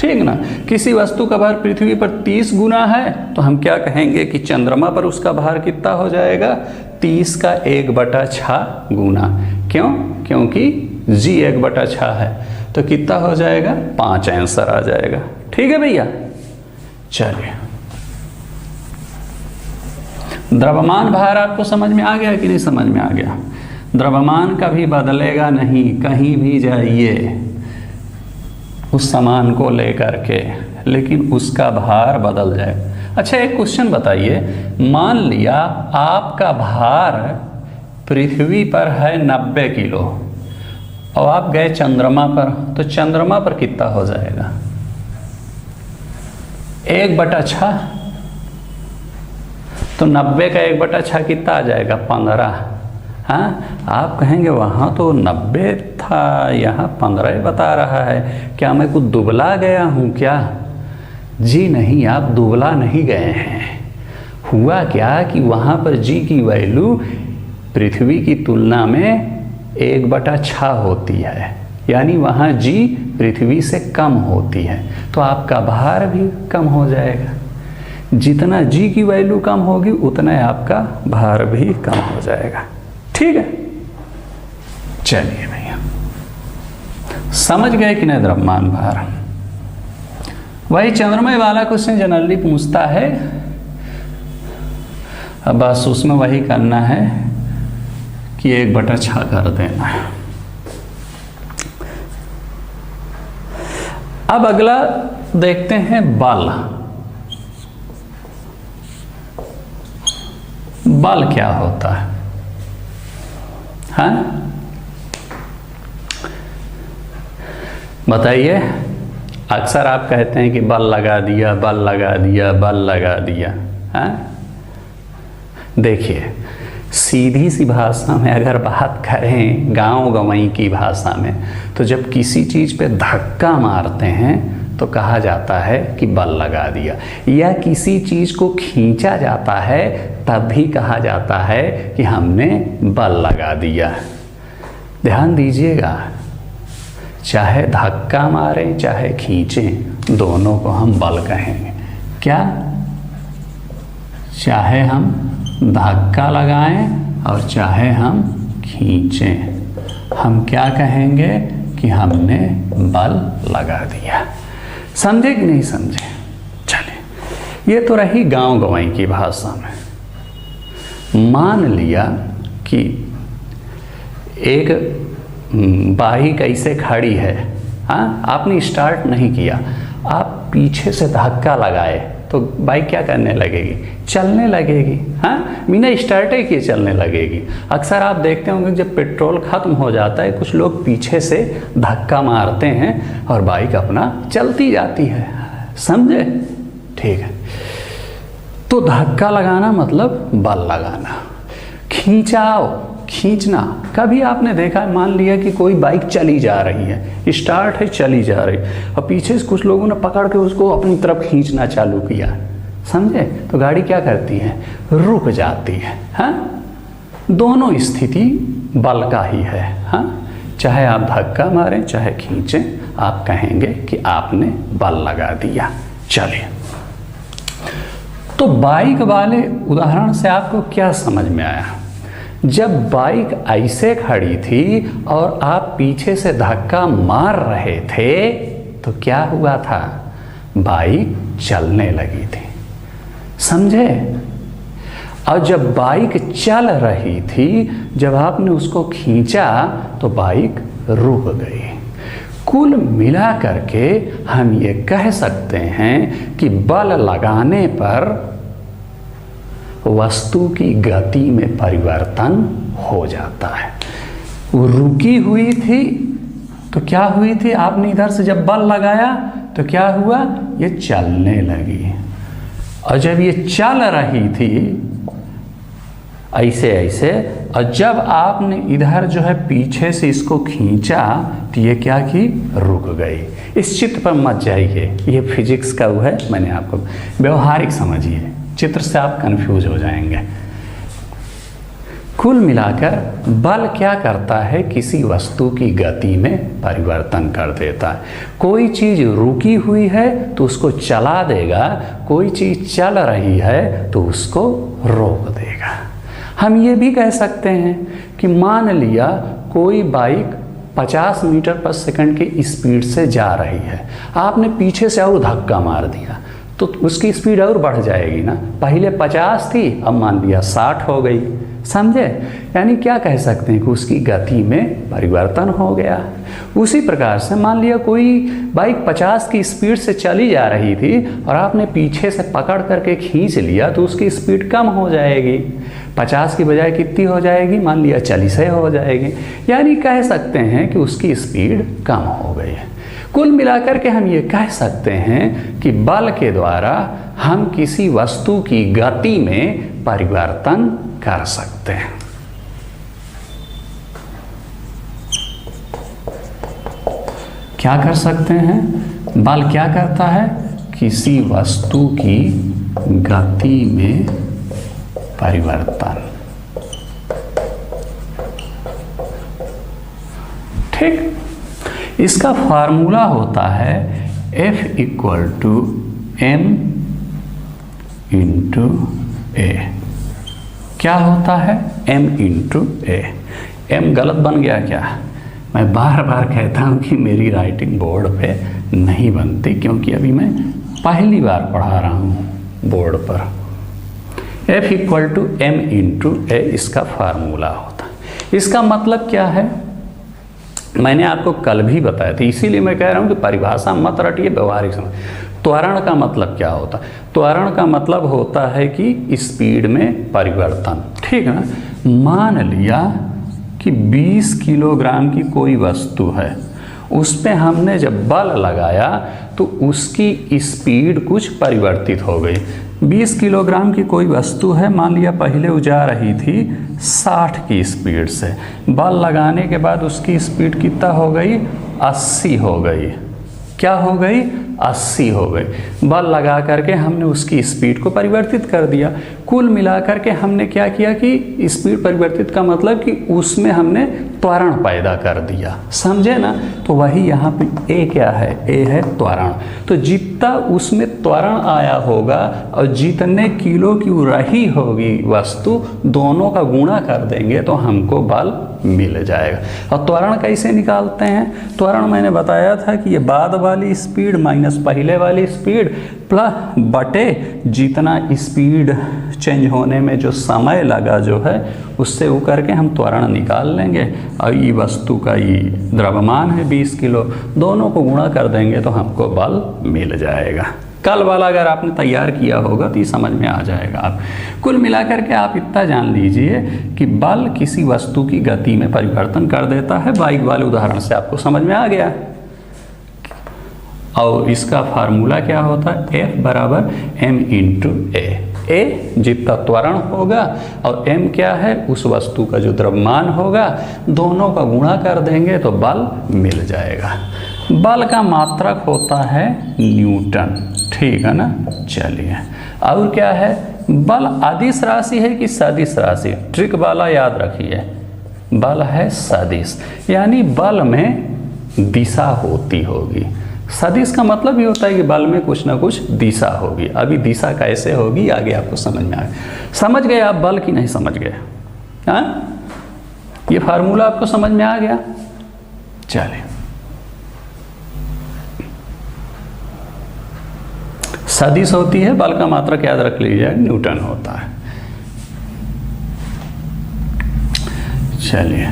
ठीक ना। किसी वस्तु का भार पृथ्वी पर 30 गुना है तो हम क्या कहेंगे कि चंद्रमा पर उसका भार कितना हो जाएगा, 30 का 1/6 गुना। क्यों? क्योंकि g 1/6 है तो कितना हो जाएगा, 5 आंसर आ जाएगा। ठीक है भैया। चलिए, द्रव्यमान भार आपको समझ में आ गया कि नहीं समझ में आ गया? द्रव्यमान कभी बदलेगा नहीं, कहीं भी जाइए उस सामान को लेकर के, लेकिन उसका भार बदल जाए। अच्छा, एक क्वेश्चन बताइए, मान लिया आपका भार पृथ्वी पर है 90 किलो और आप गए चंद्रमा पर, तो चंद्रमा पर कितना हो जाएगा, 1/6। तो 90 का 1/6 कितना आ जाएगा, 15। हाँ, आप कहेंगे वहाँ तो 90 था, यहाँ 15 बता रहा है, क्या मैं कुछ दुबला गया हूँ क्या? जी नहीं, आप दुबला नहीं गए हैं। हुआ क्या कि वहाँ पर जी की वैल्यू पृथ्वी की तुलना में 1/6 होती है, यानी वहाँ जी पृथ्वी से कम होती है, तो आपका भार भी कम हो जाएगा। जितना जी की वैल्यू कम होगी उतना आपका भार भी कम हो जाएगा। ठीक है। चलिए भैया, समझ गए कि नहीं द्रव्यमान भार? वही चंद्रमा वाला क्वेश्चन जनरली पूछता है, अब बस उसमें वही करना है कि 1/6 कर देना है। अब अगला देखते हैं बल। बल क्या होता है? हाँ, बताइए। अक्सर आप कहते हैं कि बल लगा दिया, बल लगा दिया, बल लगा दिया। हाँ, देखिए, सीधी सी भाषा में अगर बात करें, गांव गंवई की भाषा में, तो जब किसी चीज़ पे धक्का मारते हैं तो कहा जाता है कि बल लगा दिया, या किसी चीज़ को खींचा जाता है तब भी कहा जाता है कि हमने बल लगा दिया। ध्यान दीजिएगा, चाहे धक्का मारें चाहे खींचें, दोनों को हम बल कहेंगे। क्या? चाहे हम धक्का लगाएं और चाहे हम खींचें, हम क्या कहेंगे कि हमने बल लगा दिया। समझे कि नहीं समझे? चलिए, ये तो रही गांव गंवई की भाषा में। मान लिया कि एक बाइक ऐसे खड़ी है, हाँ, आपने स्टार्ट नहीं किया, आप पीछे से धक्का लगाए तो बाइक क्या करने लगेगी, चलने लगेगी। हाँ, बिना स्टार्ट ही किए चलने लगेगी। अक्सर आप देखते होंगे जब पेट्रोल ख़त्म हो जाता है, कुछ लोग पीछे से धक्का मारते हैं और बाइक अपना चलती जाती है। समझे? ठीक है। तो धक्का लगाना मतलब बल लगाना। खींचाओ, खींचना। कभी आपने देखा, मान लिया कि कोई बाइक चली जा रही है, स्टार्ट है, चली जा रही, और पीछे से कुछ लोगों ने पकड़ के उसको अपनी तरफ खींचना चालू किया। समझे? तो गाड़ी क्या करती है, रुक जाती है। हाँ, दोनों स्थिति बल का ही है। हाँ, चाहे आप धक्का मारें चाहे खींचें, आप कहेंगे कि आपने बल लगा दिया। चलिए, तो बाइक वाले उदाहरण से आपको क्या समझ में आया? जब बाइक ऐसे खड़ी थी और आप पीछे से धक्का मार रहे थे तो क्या हुआ था, बाइक चलने लगी थी। समझे? और जब बाइक चल रही थी, जब आपने उसको खींचा तो बाइक रुक गई। कुल मिला करके हम ये कह सकते हैं कि बल लगाने पर वस्तु की गति में परिवर्तन हो जाता है। वो रुकी हुई थी तो क्या हुई थी, आपने इधर से जब बल लगाया तो क्या हुआ, ये चलने लगी। और जब ये चल रही थी ऐसे ऐसे, और जब आपने इधर जो है पीछे से इसको खींचा तो ये क्या की, रुक गई। इस चित्र पर मत जाइए, ये फिजिक्स का वो है, मैंने आपको व्यवहारिक समझिए, चित्र से आप कंफ्यूज हो जाएंगे। कुल मिलाकर बल क्या करता है, किसी वस्तु की गति में परिवर्तन कर देता है। कोई चीज़ रुकी हुई है तो उसको चला देगा, कोई चीज़ चल रही है तो उसको रोक देगा। हम ये भी कह सकते हैं कि मान लिया कोई बाइक 50 मीटर पर सेकंड की स्पीड से जा रही है, आपने पीछे से और धक्का मार दिया तो उसकी स्पीड और बढ़ जाएगी ना। पहले 50 थी, अब मान लिया 60 हो गई, समझे। यानी क्या कह सकते हैं कि उसकी गति में परिवर्तन हो गया। उसी प्रकार से मान लिया कोई बाइक 50 की स्पीड से चली जा रही थी और आपने पीछे से पकड़ करके खींच लिया तो उसकी स्पीड कम हो जाएगी, 50 की बजाय कितनी हो जाएगी, मान लिया 40 हो जाएगी। यानी कह सकते हैं कि उसकी स्पीड कम हो गई है। कुल मिलाकर के हम ये कह सकते हैं कि बल के द्वारा हम किसी वस्तु की गति में परिवर्तन कर सकते हैं। क्या कर सकते हैं? बल क्या करता है? किसी वस्तु की गति में परिवर्तन। ठीक, इसका फार्मूला होता है F = m × a। क्या होता है? m × a। m गलत बन गया क्या? मैं बार बार कहता हूँ कि मेरी राइटिंग बोर्ड पे नहीं बनती, क्योंकि अभी मैं पहली बार पढ़ा रहा हूँ बोर्ड पर। F = m × a इसका फार्मूला होता है। इसका मतलब क्या है मैंने आपको कल भी बताया था, इसीलिए मैं कह रहा हूँ कि परिभाषा मत रटिए, व्यवहारिक समझ। त्वरण का मतलब क्या होता है? त्वरण का मतलब होता है कि स्पीड में परिवर्तन, ठीक है ना। मान लिया कि 20 किलोग्राम की कोई वस्तु है, उस पे हमने जब बल लगाया तो उसकी स्पीड कुछ परिवर्तित हो गई। 20 किलोग्राम की कोई वस्तु है, मान लिया पहले वो जा रही थी 60 की स्पीड से, बल लगाने के बाद उसकी स्पीड कितना हो गई? 80 हो गई। क्या हो गई? 80 हो गई। बल लगा करके हमने उसकी स्पीड को परिवर्तित कर दिया। कुल मिलाकर के हमने क्या किया कि स्पीड परिवर्तित का मतलब कि उसमें हमने त्वरण पैदा कर दिया, समझे ना। तो वही यहाँ पे A क्या है? A है त्वरण। तो जितना उसमें त्वरण आया होगा और जितने किलो की रही होगी वस्तु, दोनों का गुणा कर देंगे तो हमको बल मिल जाएगा। और त्वरण कैसे निकालते हैं? त्वरण मैंने बताया था कि ये बाद वाली स्पीड माइनस पहले वाली स्पीड प्लस बटे जितना स्पीड चेंज होने में जो समय लगा जो है, उससे वो करके हम त्वरण निकाल लेंगे। और ये वस्तु का ये द्रव्यमान है 20 किलो, दोनों को गुणा कर देंगे तो हमको बल मिल जाएगा। कल वाला अगर आपने तैयार किया होगा तो ये समझ में आ जाएगा। आप कुल मिलाकर के आप इतना जान लीजिए कि बल किसी वस्तु की गति में परिवर्तन कर देता है। बाइक वाले उदाहरण से आपको समझ में आ गया। और इसका फार्मूला क्या होता है? F = m × a। a जितना त्वरण होगा और m क्या है? उस वस्तु का जो द्रव्यमान होगा, दोनों का गुणा कर देंगे तो बल मिल जाएगा। बल का मात्रक होता है न्यूटन, ठीक है ना। चलिए, और क्या है? बल अदिश राशि है कि सदिश राशि? ट्रिक वाला याद रखिए, बल है सदिश, यानी बल में दिशा होती होगी। सदिश का मतलब ये होता है कि बल में कुछ ना कुछ दिशा होगी। अभी दिशा कैसे होगी आगे आपको समझ में आएगा। समझ गए आप बल की नहीं समझ गए? हाँ, ये फार्मूला आपको समझ में आ गया। चलिए, सदिश होती है, बल का मात्रक याद रख लीजिए न्यूटन होता है। चलिए,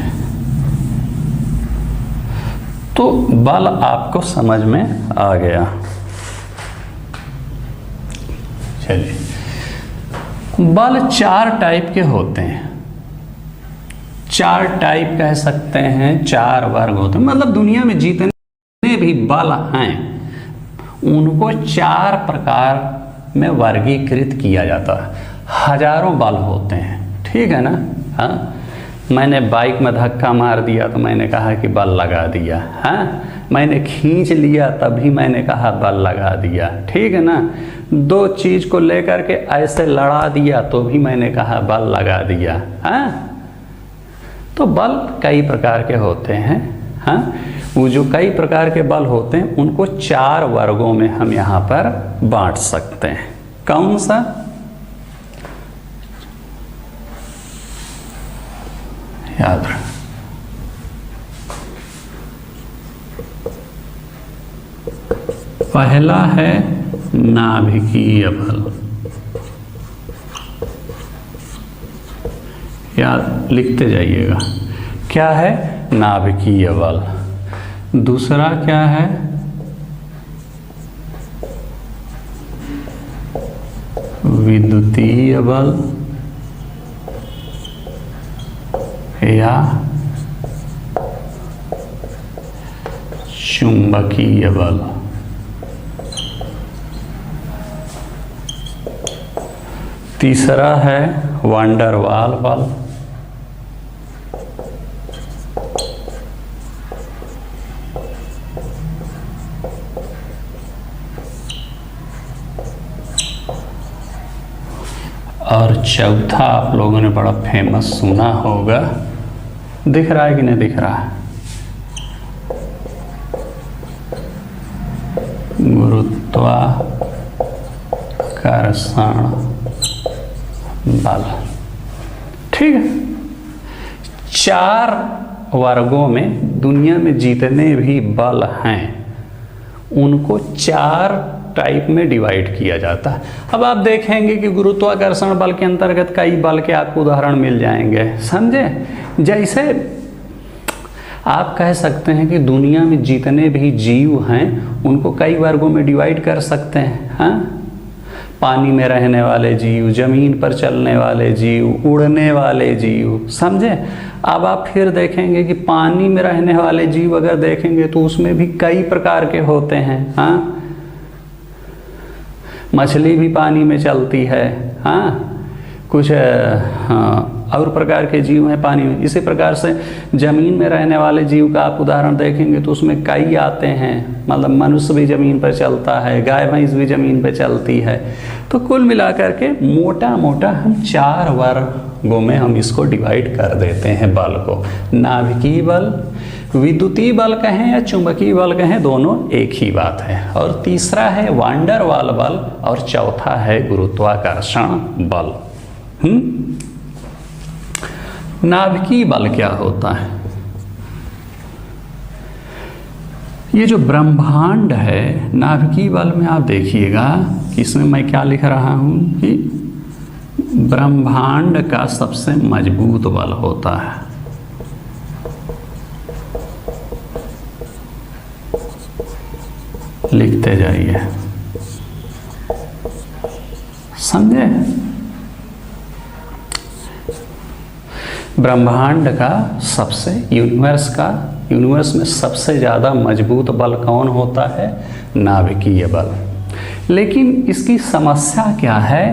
तो बल आपको समझ में आ गया। चलिए, बल 4 टाइप के होते हैं। 4 टाइप कह सकते हैं, 4 वर्ग होते हैं। मतलब दुनिया में जितने भी बल हैं उनको 4 प्रकार में वर्गीकृत किया जाता है। हजारों बल होते हैं, ठीक है ना। हाँ, मैंने बाइक में धक्का मार दिया तो मैंने कहा कि बल लगा दिया। हाँ, मैंने खींच लिया तभी मैंने कहा बल लगा दिया, ठीक है ना। 2 चीज़ को लेकर के ऐसे लड़ा दिया तो भी मैंने कहा बल लगा दिया। हाँ, तो बल कई प्रकार के होते हैं। हाँ, वो जो कई प्रकार के बल होते हैं उनको 4 वर्गों में हम यहाँ पर बांट सकते हैं। कौन सा? याद रख, पहला है नाभिकीय बल, याद लिखते जाइएगा, क्या है? नाभिकीय बल। दूसरा क्या है? विद्युतीय बल या चुंबकीय बल। तीसरा है वांडर वाल बल। और चौथा आप लोगों ने बड़ा फेमस सुना होगा, दिख रहा है कि नहीं दिख रहा है? गुरुत्वाकर्षण बल। ठीक है, 4 वर्गों में दुनिया में जितने भी बल हैं उनको 4 टाइप में डिवाइड किया जाता है। अब आप देखेंगे कि गुरुत्वाकर्षण बल के अंतर्गत कई बल के आपको उदाहरण मिल जाएंगे, समझे? जैसे आप कह सकते हैं कि दुनिया में जितने भी जीव हैं उनको कई वर्गों में डिवाइड कर सकते हैं। हाँ, पानी में रहने वाले जीव, जमीन पर चलने वाले जीव, उड़ने वाले जीव, समझे? अब आप फिर देखेंगे कि पानी में रहने वाले जीव अगर देखेंगे तो उसमें भी कई प्रकार के होते हैं। हाँ, मछली भी पानी में चलती है। हाँ, कुछ और प्रकार के जीव हैं पानी में। इसी प्रकार से ज़मीन में रहने वाले जीव का आप उदाहरण देखेंगे तो उसमें कई आते हैं, मतलब मनुष्य भी ज़मीन पर चलता है, गाय भैंस भी ज़मीन पर चलती है। तो कुल मिलाकर के मोटा मोटा हम 4 वर्गों में हम इसको डिवाइड कर देते हैं बल को। नाभिकीय बल, विद्युतीय बल कहें या चुंबकीय बल कहें, दोनों एक ही बात है। और तीसरा है वांडर वाल बल और चौथा है गुरुत्वाकर्षण बल। नाभिकीय बल क्या होता है? ये जो ब्रह्मांड है, नाभिकीय बल में आप देखिएगा कि इसमें मैं क्या लिख रहा हूं कि ब्रह्मांड का सबसे मजबूत बल होता है। लिखते जाइए, समझे? ब्रह्मांड का सबसे, यूनिवर्स में सबसे ज़्यादा मजबूत बल कौन होता है? नाभिकीय बल। लेकिन इसकी समस्या क्या है?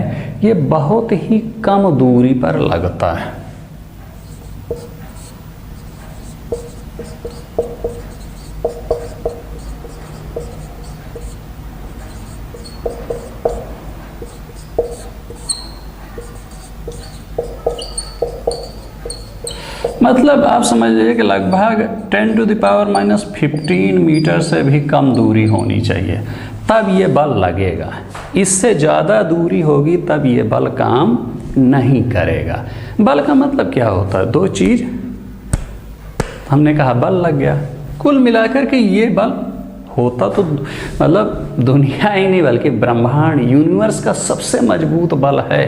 ये बहुत ही कम दूरी पर लगता है। मतलब आप समझ लीजिए कि लगभग 10⁻⁻15 मीटर से भी कम दूरी होनी चाहिए, तब ये बल लगेगा। इससे ज़्यादा दूरी होगी तब ये बल काम नहीं करेगा। बल का मतलब क्या होता है? 2 चीज़, हमने कहा बल लग गया। कुल मिलाकर के ये बल होता तो मतलब दुनिया ही नहीं बल्कि ब्रह्मांड, यूनिवर्स का सबसे मजबूत बल है।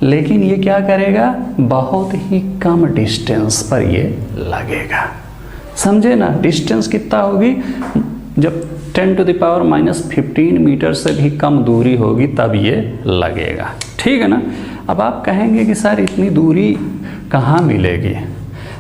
लेकिन ये क्या करेगा? बहुत ही कम डिस्टेंस पर ये लगेगा। समझे ना? डिस्टेंस कितना होगी? जब 10⁻⁻15 मीटर से भी कम दूरी होगी तब ये लगेगा। ठीक है ना? अब आप कहेंगे कि सर इतनी दूरी कहाँ मिलेगी?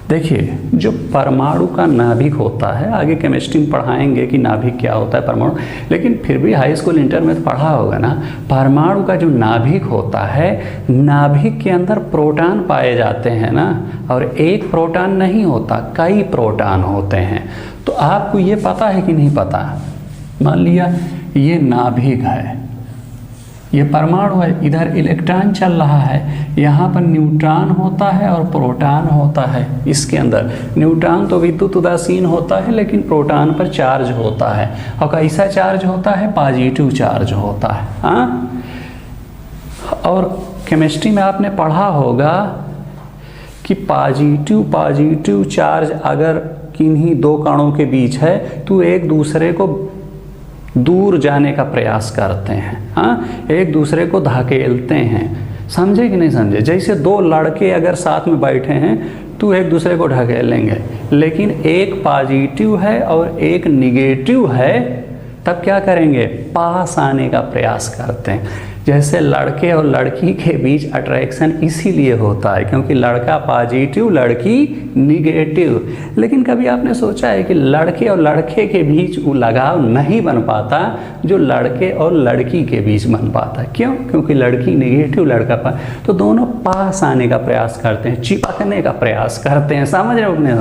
देखिए, जो परमाणु का नाभिक होता है, आगे केमिस्ट्री में पढ़ाएंगे कि नाभिक क्या होता है, परमाणु, लेकिन फिर भी हाई स्कूल इंटर में तो पढ़ा होगा ना। परमाणु का जो नाभिक होता है, नाभिक के अंदर प्रोटॉन पाए जाते हैं ना, और एक प्रोटॉन नहीं होता, कई प्रोटॉन होते हैं। तो आपको ये पता है कि नहीं पता? मान लिया ये नाभिक है, ये परमाणु है, इधर इलेक्ट्रॉन चल रहा है, यहाँ पर न्यूट्रॉन होता है और प्रोटॉन होता है। इसके अंदर न्यूट्रॉन तो विद्युत उदासीन होता है, लेकिन प्रोटॉन पर चार्ज होता है, और कैसा चार्ज होता है? पॉजिटिव चार्ज होता है। हाँ, और केमिस्ट्री में आपने पढ़ा होगा कि पॉजिटिव चार्ज अगर किन्हीं दो कणों के बीच है तो एक दूसरे को दूर जाने का प्रयास करते हैं। हाँ, एक दूसरे को धकेलते हैं। समझे कि नहीं समझे? जैसे दो लड़के अगर साथ में बैठे हैं तो एक दूसरे को ढकेलेंगे, लेकिन एक पॉजिटिव है और एक निगेटिव है, तब क्या करेंगे? पास आने का प्रयास करते हैं। जैसे लड़के और लड़की के बीच अट्रैक्शन इसीलिए होता है क्योंकि लड़का पॉजिटिव, लड़की निगेटिव। लेकिन कभी आपने सोचा है कि लड़के और लड़के के बीच वो लगाव नहीं बन पाता जो लड़के और लड़की के बीच बन पाता है? क्यों? क्योंकि लड़की निगेटिव, लड़का पास, तो दोनों पास आने का प्रयास करते हैं, चिपकने का प्रयास करते हैं। समझ रहे हो? अपने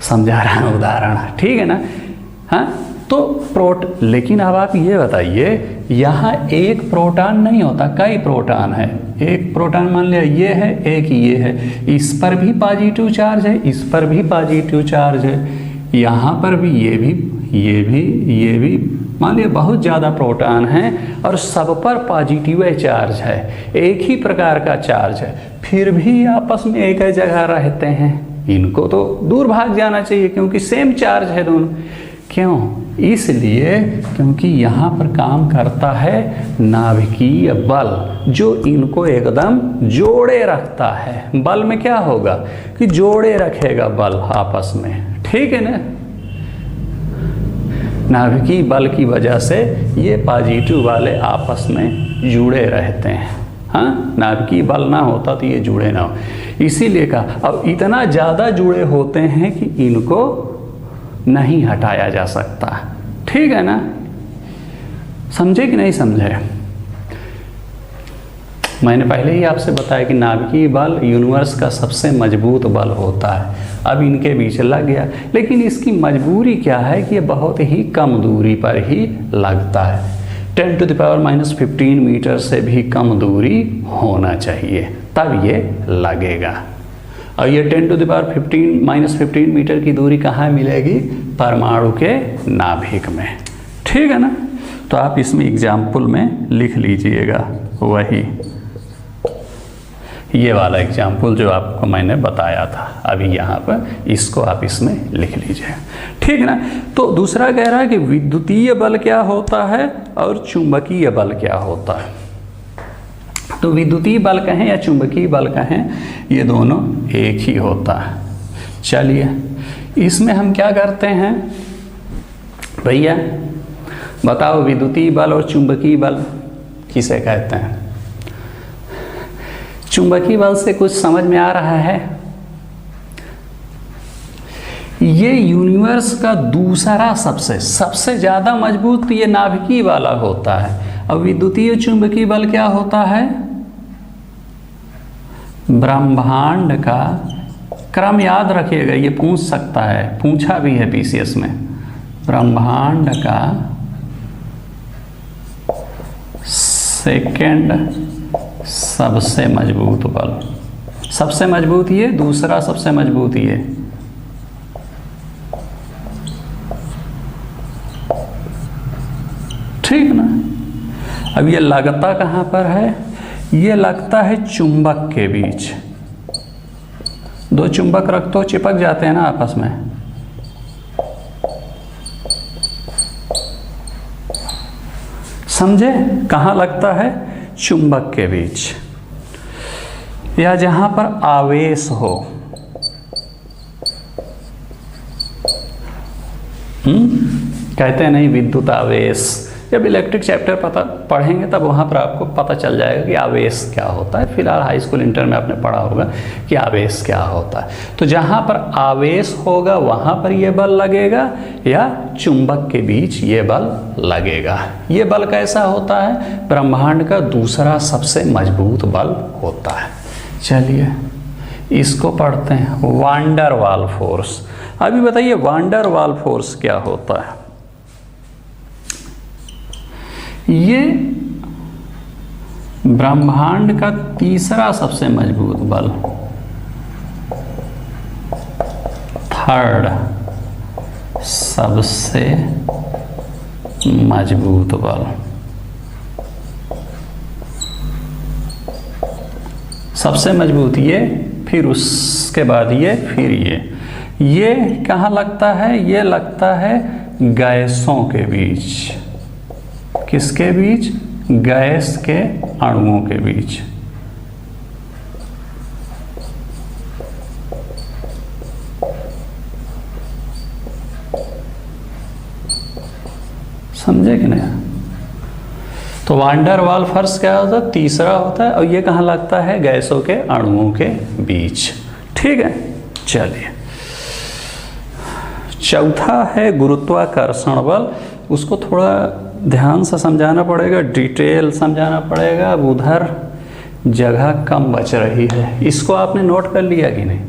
समझा रहा हूँ उदाहरण, ठीक है ना? हाँ, तो लेकिन अब आप ये बताइए, यहाँ एक प्रोटॉन नहीं होता, कई प्रोटॉन है। एक प्रोटॉन मान लिया ये है, एक ये है, इस पर भी पॉजिटिव चार्ज है, इस पर भी पॉजिटिव चार्ज है, यहाँ पर भी, ये भी मान लिया बहुत ज़्यादा प्रोटॉन है और सब पर पॉजिटिव चार्ज है, एक ही प्रकार का चार्ज है, फिर भी आपस में एक ही जगह रहते हैं। इनको तो दूर भाग जाना चाहिए क्योंकि सेम चार्ज है दोनों। क्यों? इसलिए क्योंकि यहाँ पर काम करता है नाभिकीय बल, जो इनको एकदम जोड़े रखता है। बल में क्या होगा कि जोड़े रखेगा बल आपस में, ठीक है ना? नाभिकीय बल की वजह से ये पॉजिटिव वाले आपस में जुड़े रहते हैं। हाँ, नाभिकीय बल ना होता तो ये जुड़े ना हो, इसीलिए कहा। अब इतना ज़्यादा जुड़े होते हैं कि इनको नहीं हटाया जा सकता, ठीक है ना? समझे कि नहीं समझे? मैंने पहले ही आपसे बताया कि नाभिकीय बल यूनिवर्स का सबसे मजबूत बल होता है। अब इनके बीच लग गया, लेकिन इसकी मजबूरी क्या है कि ये बहुत ही कम दूरी पर ही लगता है। 10⁻⁻15 मीटर से भी कम दूरी होना चाहिए, तब ये लगेगा। और ये 10⁻⁻15 मीटर की दूरी कहाँ मिलेगी? परमाणु के नाभिक में, ठीक है ना? तो आप इसमें एग्जाम्पल में लिख लीजिएगा, वही ये वाला एग्जाम्पल जो आपको मैंने बताया था अभी यहाँ पर, इसको आप इसमें लिख लीजिए, ठीक है ना? तो दूसरा कह रहा है कि विद्युतीय बल क्या होता है और चुंबकीय बल क्या होता है। तो विद्युतीय बल कहें या चुंबकीय बल कहें, ये दोनों एक ही होता है। चलिए, इसमें हम क्या करते हैं भैया? बताओ, विद्युतीय बल और चुंबकीय बल किसे कहते हैं? चुंबकीय बल से कुछ समझ में आ रहा है? ये यूनिवर्स का दूसरा सबसे ज़्यादा मजबूत ये नाभिकीय वाला होता है। और विद्युतीय चुंबकीय बल क्या होता है? ब्रह्मांड का क्रम याद रखिएगा, ये पूछ सकता है, पूछा भी है पीसीएस में। ब्रह्मांड का सेकंड सबसे मजबूत बल, सबसे मजबूत ये, दूसरा सबसे मजबूत ये। ठीक ना? अब ये लगता कहाँ पर है? ये लगता है चुंबक के बीच। दो चुंबक रख तो चिपक जाते हैं ना आपस में। समझे? कहाँ लगता है? चुंबक के बीच, या जहां पर आवेश हो। कहते हैं नहीं विद्युत आवेश, जब इलेक्ट्रिक चैप्टर पढ़ेंगे तब वहाँ पर आपको पता चल जाएगा कि आवेश क्या होता है। फिलहाल हाई स्कूल इंटर में आपने पढ़ा होगा कि आवेश क्या होता है। तो जहाँ पर आवेश होगा वहाँ पर ये बल लगेगा, या चुंबक के बीच ये बल लगेगा। ये बल कैसा होता है? ब्रह्मांड का दूसरा सबसे मजबूत बल होता है। चलिए इसको पढ़ते हैं, वांडर वाल फोर्स। अभी बताइए वांडर वाल फोर्स क्या होता है? ये ब्रह्मांड का तीसरा सबसे मजबूत बल, थर्ड सबसे मजबूत बल, सबसे मजबूत ये, फिर उसके बाद ये, फिर ये कहाँ लगता है? ये लगता है गैसों के बीच। किसके बीच? गैस के अणुओं के बीच। समझे कि नहीं? तो वांडर वाल फोर्स क्या होता है? तीसरा होता है, और ये कहाँ लगता है? गैसों के अणुओं के बीच। ठीक है, चलिए। चौथा है गुरुत्वाकर्षण बल। उसको थोड़ा ध्यान से समझाना पड़ेगा, डिटेल समझाना पड़ेगा। अब उधर जगह कम बच रही है। इसको आपने नोट कर लिया कि नहीं?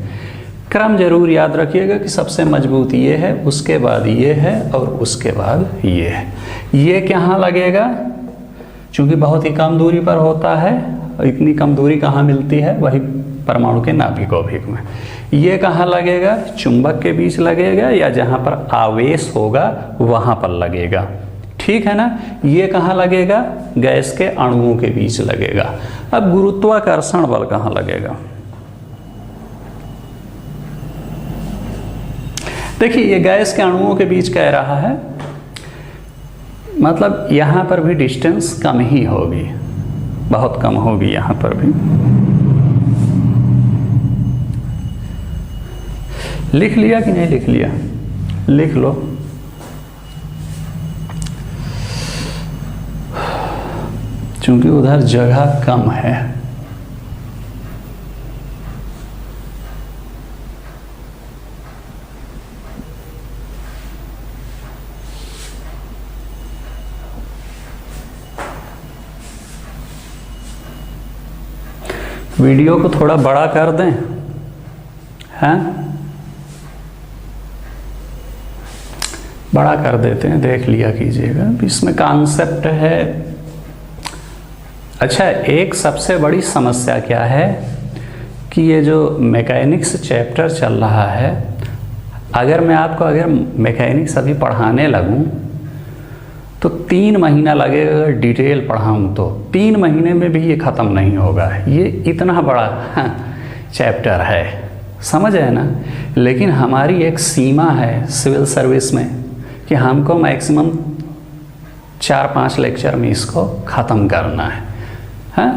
क्रम जरूर याद रखिएगा कि सबसे मजबूत ये है, उसके बाद ये है, और उसके बाद ये है। ये कहाँ लगेगा? चूँकि बहुत ही कम दूरी पर होता है, और इतनी कम दूरी कहाँ मिलती है? वही परमाणु के नाभिक में। ये कहाँ लगेगा? चुंबक के बीच लगेगा, या जहाँ पर आवेश होगा वहाँ पर लगेगा। ठीक है ना? ये कहाँ लगेगा? गैस के अणुओं के बीच लगेगा। अब गुरुत्वाकर्षण बल कहाँ लगेगा? देखिए, ये गैस के अणुओं के बीच कह रहा है, मतलब यहाँ पर भी डिस्टेंस कम ही होगी, बहुत कम होगी यहाँ पर भी। लिख लिया कि नहीं लिख लिया? लिख लो। क्योंकि उधर जगह कम है। वीडियो को थोड़ा बड़ा कर दें, हैं? बड़ा कर देते हैं, देख लिया कीजिएगा। इसमें कॉन्सेप्ट है। अच्छा, एक सबसे बड़ी समस्या क्या है कि ये जो मैकेनिक्स चैप्टर चल रहा है, अगर मैकेनिक्स अभी पढ़ाने लगूं तो 3 महीना लगेगा। अगर डिटेल पढ़ाऊँ तो 3 महीने में भी ये ख़त्म नहीं होगा। ये इतना बड़ा चैप्टर है, समझ है ना? लेकिन हमारी एक सीमा है सिविल सर्विस में कि हमको मैक्सिमम 4-5 लेक्चर में इसको ख़त्म करना है। हाँ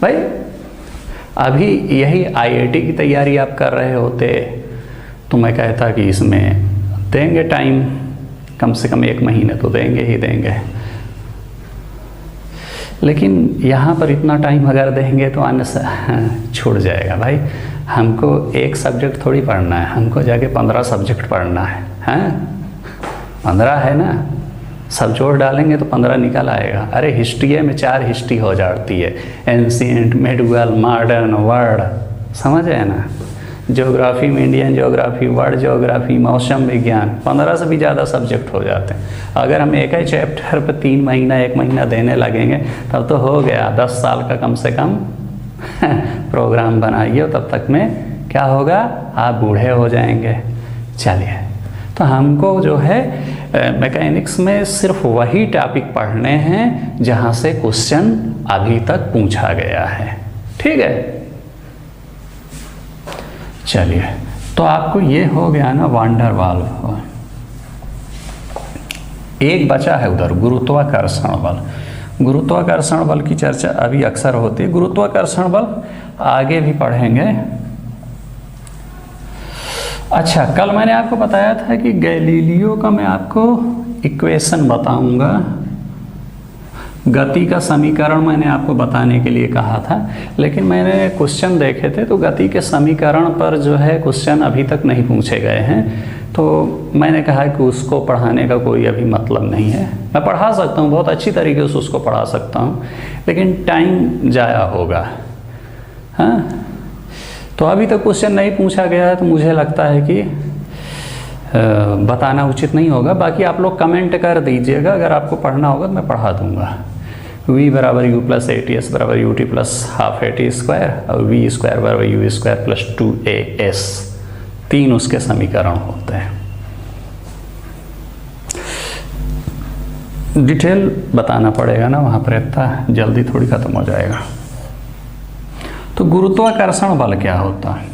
भाई, अभी यही आईआईटी की तैयारी आप कर रहे होते तो मैं कहता कि इसमें देंगे टाइम, कम से कम 1 महीने तो देंगे ही देंगे। लेकिन यहाँ पर इतना टाइम अगर देंगे तो अन्य छूट जाएगा भाई। हमको एक सब्जेक्ट थोड़ी पढ़ना है, हमको जाके 15 सब्जेक्ट पढ़ना है। हैं 15 है ना, सब जोड़ डालेंगे तो 15 निकल आएगा। अरे हिस्ट्री में 4 हिस्ट्री हो जाती है, एंशिएंट, मेडुअल, मॉडर्न, वर्ल्ड, समझ है ना? ज्योग्राफी में इंडियन ज्योग्राफी, वर्ल्ड ज्योग्राफी, मौसम विज्ञान, 15 से भी ज़्यादा सब्जेक्ट हो जाते हैं। अगर हम एक ही चैप्टर पर 3 महीना 1 महीना देने लगेंगे तब तो हो गया 10 साल का कम से कम प्रोग्राम बनाइए। तब तक में क्या होगा? आप बूढ़े हो जाएंगे। चलिए, तो हमको जो है मैकेनिक्स में सिर्फ वही टॉपिक पढ़ने हैं जहाँ से क्वेश्चन अभी तक पूछा गया है। ठीक है, चलिए। तो आपको ये हो गया ना वांडर वाल्व। एक बचा है उधर गुरुत्वाकर्षण बल। गुरुत्वाकर्षण बल की चर्चा अभी अक्सर होती है। गुरुत्वाकर्षण बल आगे भी पढ़ेंगे। अच्छा, कल मैंने आपको बताया था कि गैलीलियो का मैं आपको इक्वेशन बताऊंगा। गति का समीकरण मैंने आपको बताने के लिए कहा था, लेकिन मैंने क्वेश्चन देखे थे तो गति के समीकरण पर जो है क्वेश्चन अभी तक नहीं पूछे गए हैं। तो मैंने कहा कि उसको पढ़ाने का कोई अभी मतलब नहीं है। मैं पढ़ा सकता हूँ, बहुत अच्छी तरीके से उसको पढ़ा सकता हूँ, लेकिन टाइम ज़ाया होगा। हाँ, तो अभी तक क्वेश्चन नहीं पूछा गया है तो मुझे लगता है कि बताना उचित नहीं होगा। बाकी आप लोग कमेंट कर दीजिएगा, अगर आपको पढ़ना होगा तो मैं पढ़ा दूंगा। v बराबर u plus a t s बराबर u t plus half a t square और v स्क्वायर बराबर यू स्क्वायर प्लस 2as, 3 उसके समीकरण होते हैं। डिटेल बताना पड़ेगा ना, वहाँ पर इतना जल्दी थोड़ी खत्म हो जाएगा। तो गुरुत्वाकर्षण बल क्या होता है?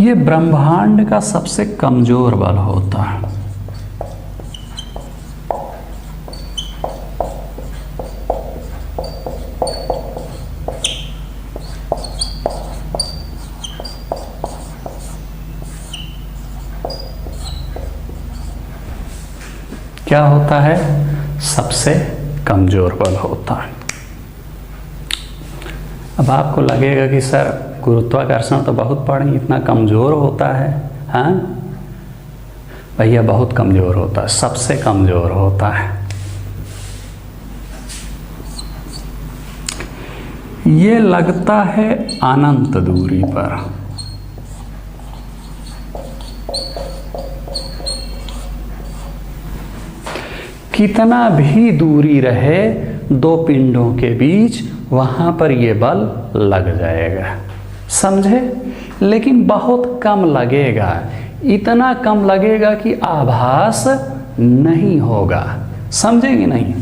ये ब्रह्मांड का सबसे कमजोर बल होता है। क्या होता है? सबसे कमजोर बल होता है। अब आपको लगेगा कि सर गुरुत्वाकर्षण तो बहुत पढ़े, इतना कमजोर होता है। हाँ भैया, बहुत कमजोर होता है, सबसे कमजोर होता है। ये लगता है अनंत दूरी पर। कितना भी दूरी रहे दो पिंडों के बीच, वहां पर ये बल लग जाएगा, समझे? लेकिन बहुत कम लगेगा, इतना कम लगेगा कि आभास नहीं होगा, समझेंगे नहीं?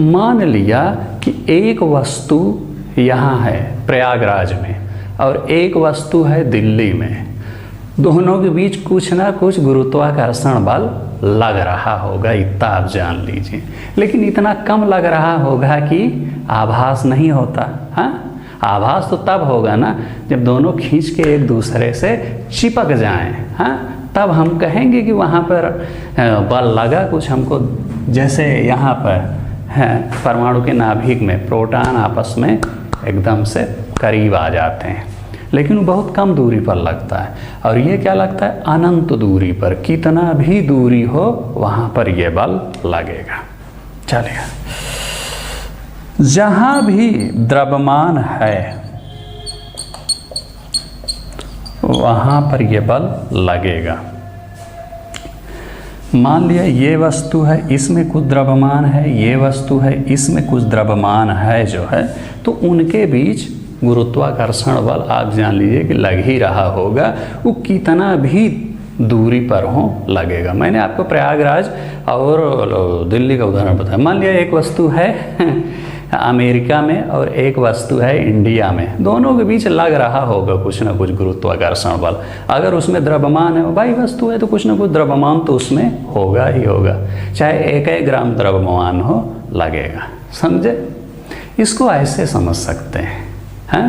मान लिया कि एक वस्तु यहाँ है प्रयागराज में और एक वस्तु है दिल्ली में, दोनों के बीच कुछ ना कुछ गुरुत्वाकर्षण बल लग रहा होगा, इतना आप जान लीजिए। लेकिन इतना कम लग रहा होगा कि आभास नहीं होता। हाँ, आभास तो तब होगा ना जब दोनों खींच के एक दूसरे से चिपक जाएं। हाँ, तब हम कहेंगे कि वहाँ पर बल लगा कुछ हमको, जैसे यहाँ पर है परमाणु के नाभिक में प्रोटॉन आपस में एकदम से करीब आ जाते हैं, लेकिन वो बहुत कम दूरी पर लगता है। और ये क्या लगता है? अनंत दूरी पर, कितना भी दूरी हो वहाँ पर ये बल लगेगा। चलिए, जहाँ भी द्रव्यमान है वहाँ पर ये बल लगेगा। मान लिया ये वस्तु है, इसमें कुछ द्रव्यमान है, ये वस्तु है, इसमें कुछ द्रव्यमान है जो है, तो उनके बीच गुरुत्वाकर्षण बल आप जान लीजिए कि लग ही रहा होगा, वो कितना भी दूरी पर हो लगेगा। मैंने आपको प्रयागराज और दिल्ली का उदाहरण बताया। मान लिया एक वस्तु है अमेरिका में और एक वस्तु है इंडिया में, दोनों के बीच लग रहा होगा कुछ ना कुछ गुरुत्वाकर्षण बल। अगर उसमें द्रव्यमान है, भाई वस्तु है तो कुछ ना कुछ द्रव्यमान तो उसमें होगा ही होगा, चाहे 1 ग्राम द्रव्यमान हो लगेगा, समझे? इसको ऐसे समझ सकते हैं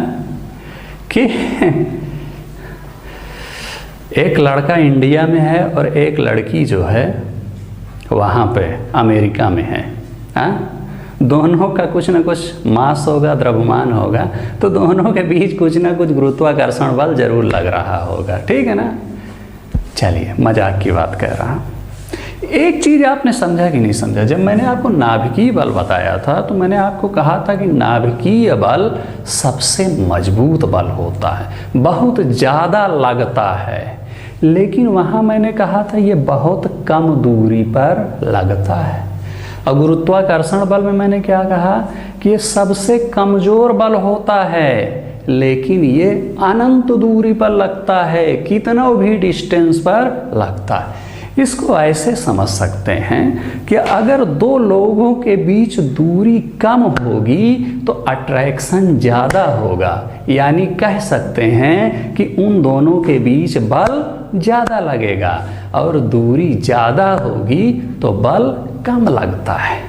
कि एक लड़का इंडिया में है और एक लड़की जो है वहाँ पे अमेरिका में है। दोनों का कुछ ना कुछ मास होगा, द्रव्यमान होगा, तो दोनों के बीच कुछ ना कुछ गुरुत्वाकर्षण बल जरूर लग रहा होगा, ठीक है ना? चलिए, मजाक की बात कह रहा हूँ। एक चीज़ आपने समझा कि नहीं समझा? जब मैंने आपको नाभिकीय बल बताया था तो मैंने आपको कहा था कि नाभिकीय बल सबसे मजबूत बल होता है, बहुत ज़्यादा लगता है, लेकिन वहाँ मैंने कहा था ये बहुत कम दूरी पर लगता है। और गुरुत्वाकर्षण बल में मैंने क्या कहा कि ये सबसे कमज़ोर बल होता है, लेकिन ये अनंत दूरी पर लगता है, कितना भी डिस्टेंस पर लगता है। इसको ऐसे समझ सकते हैं कि अगर दो लोगों के बीच दूरी कम होगी तो अट्रैक्शन ज़्यादा होगा, यानी कह सकते हैं कि उन दोनों के बीच बल ज़्यादा लगेगा, और दूरी ज़्यादा होगी तो बल कम लगता है।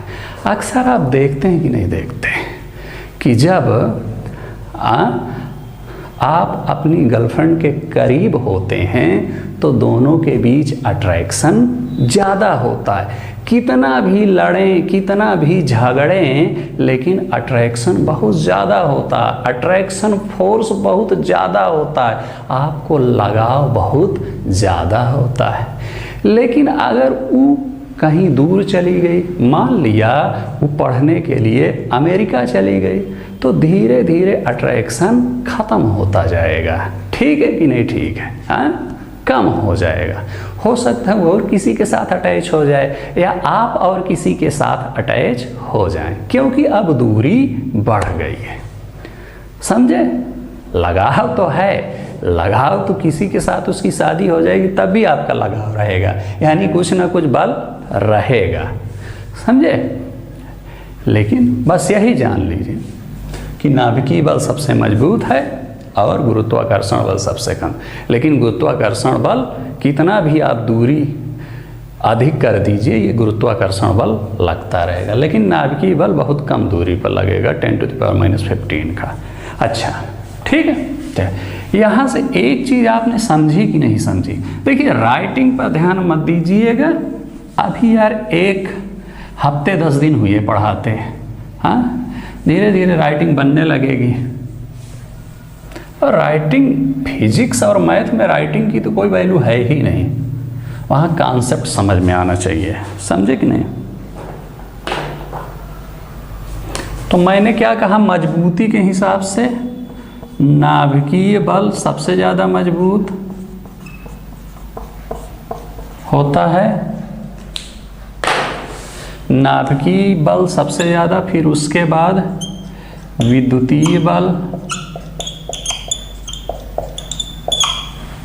अक्सर आप देखते हैं कि नहीं देखते कि जब आप अपनी गर्लफ्रेंड के करीब होते हैं तो दोनों के बीच अट्रैक्शन ज़्यादा होता है। कितना भी लड़ें, कितना भी झगड़ें, लेकिन अट्रैक्शन बहुत ज़्यादा होता है, अट्रैक्शन फोर्स बहुत ज़्यादा होता है, आपको लगाव बहुत ज़्यादा होता है। लेकिन अगर वो कहीं दूर चली गई, मान लिया वो पढ़ने के लिए अमेरिका चली गई, तो धीरे धीरे अट्रैक्शन ख़त्म होता जाएगा, ठीक है कि नहीं? ठीक है, हाँ, कम हो जाएगा। हो सकता है वो और किसी के साथ अटैच हो जाए या आप और किसी के साथ अटैच हो जाएं, क्योंकि अब दूरी बढ़ गई है। समझे? लगाव तो है, लगाव तो किसी के साथ उसकी शादी हो जाएगी तब भी आपका लगाव रहेगा, यानी कुछ ना कुछ बल रहेगा। समझे? लेकिन बस यही जान लीजिए कि नाभिकीय बल सबसे मजबूत है और गुरुत्वाकर्षण बल सबसे कम। लेकिन गुरुत्वाकर्षण बल कितना भी आप दूरी अधिक कर दीजिए, ये गुरुत्वाकर्षण बल लगता रहेगा, लेकिन नाभिकीय बल बहुत कम दूरी पर लगेगा, 10⁻⁻15 का। अच्छा, ठीक है। यहाँ से एक चीज़ आपने समझी कि नहीं समझी? देखिए, राइटिंग पर ध्यान मत दीजिएगा। अभी यार 1 हफ्ते 10 दिन हुए पढ़ाते हैं, हाँ, धीरे धीरे राइटिंग बनने लगेगी। और राइटिंग, फिजिक्स और मैथ में राइटिंग की तो कोई वैल्यू है ही नहीं, वहाँ कॉन्सेप्ट समझ में आना चाहिए। समझे कि नहीं? तो मैंने क्या कहा, मजबूती के हिसाब से नाभिकीय बल सबसे ज़्यादा मजबूत होता है, नाभिकीय बल सबसे ज़्यादा, फिर उसके बाद विद्युतीय बल,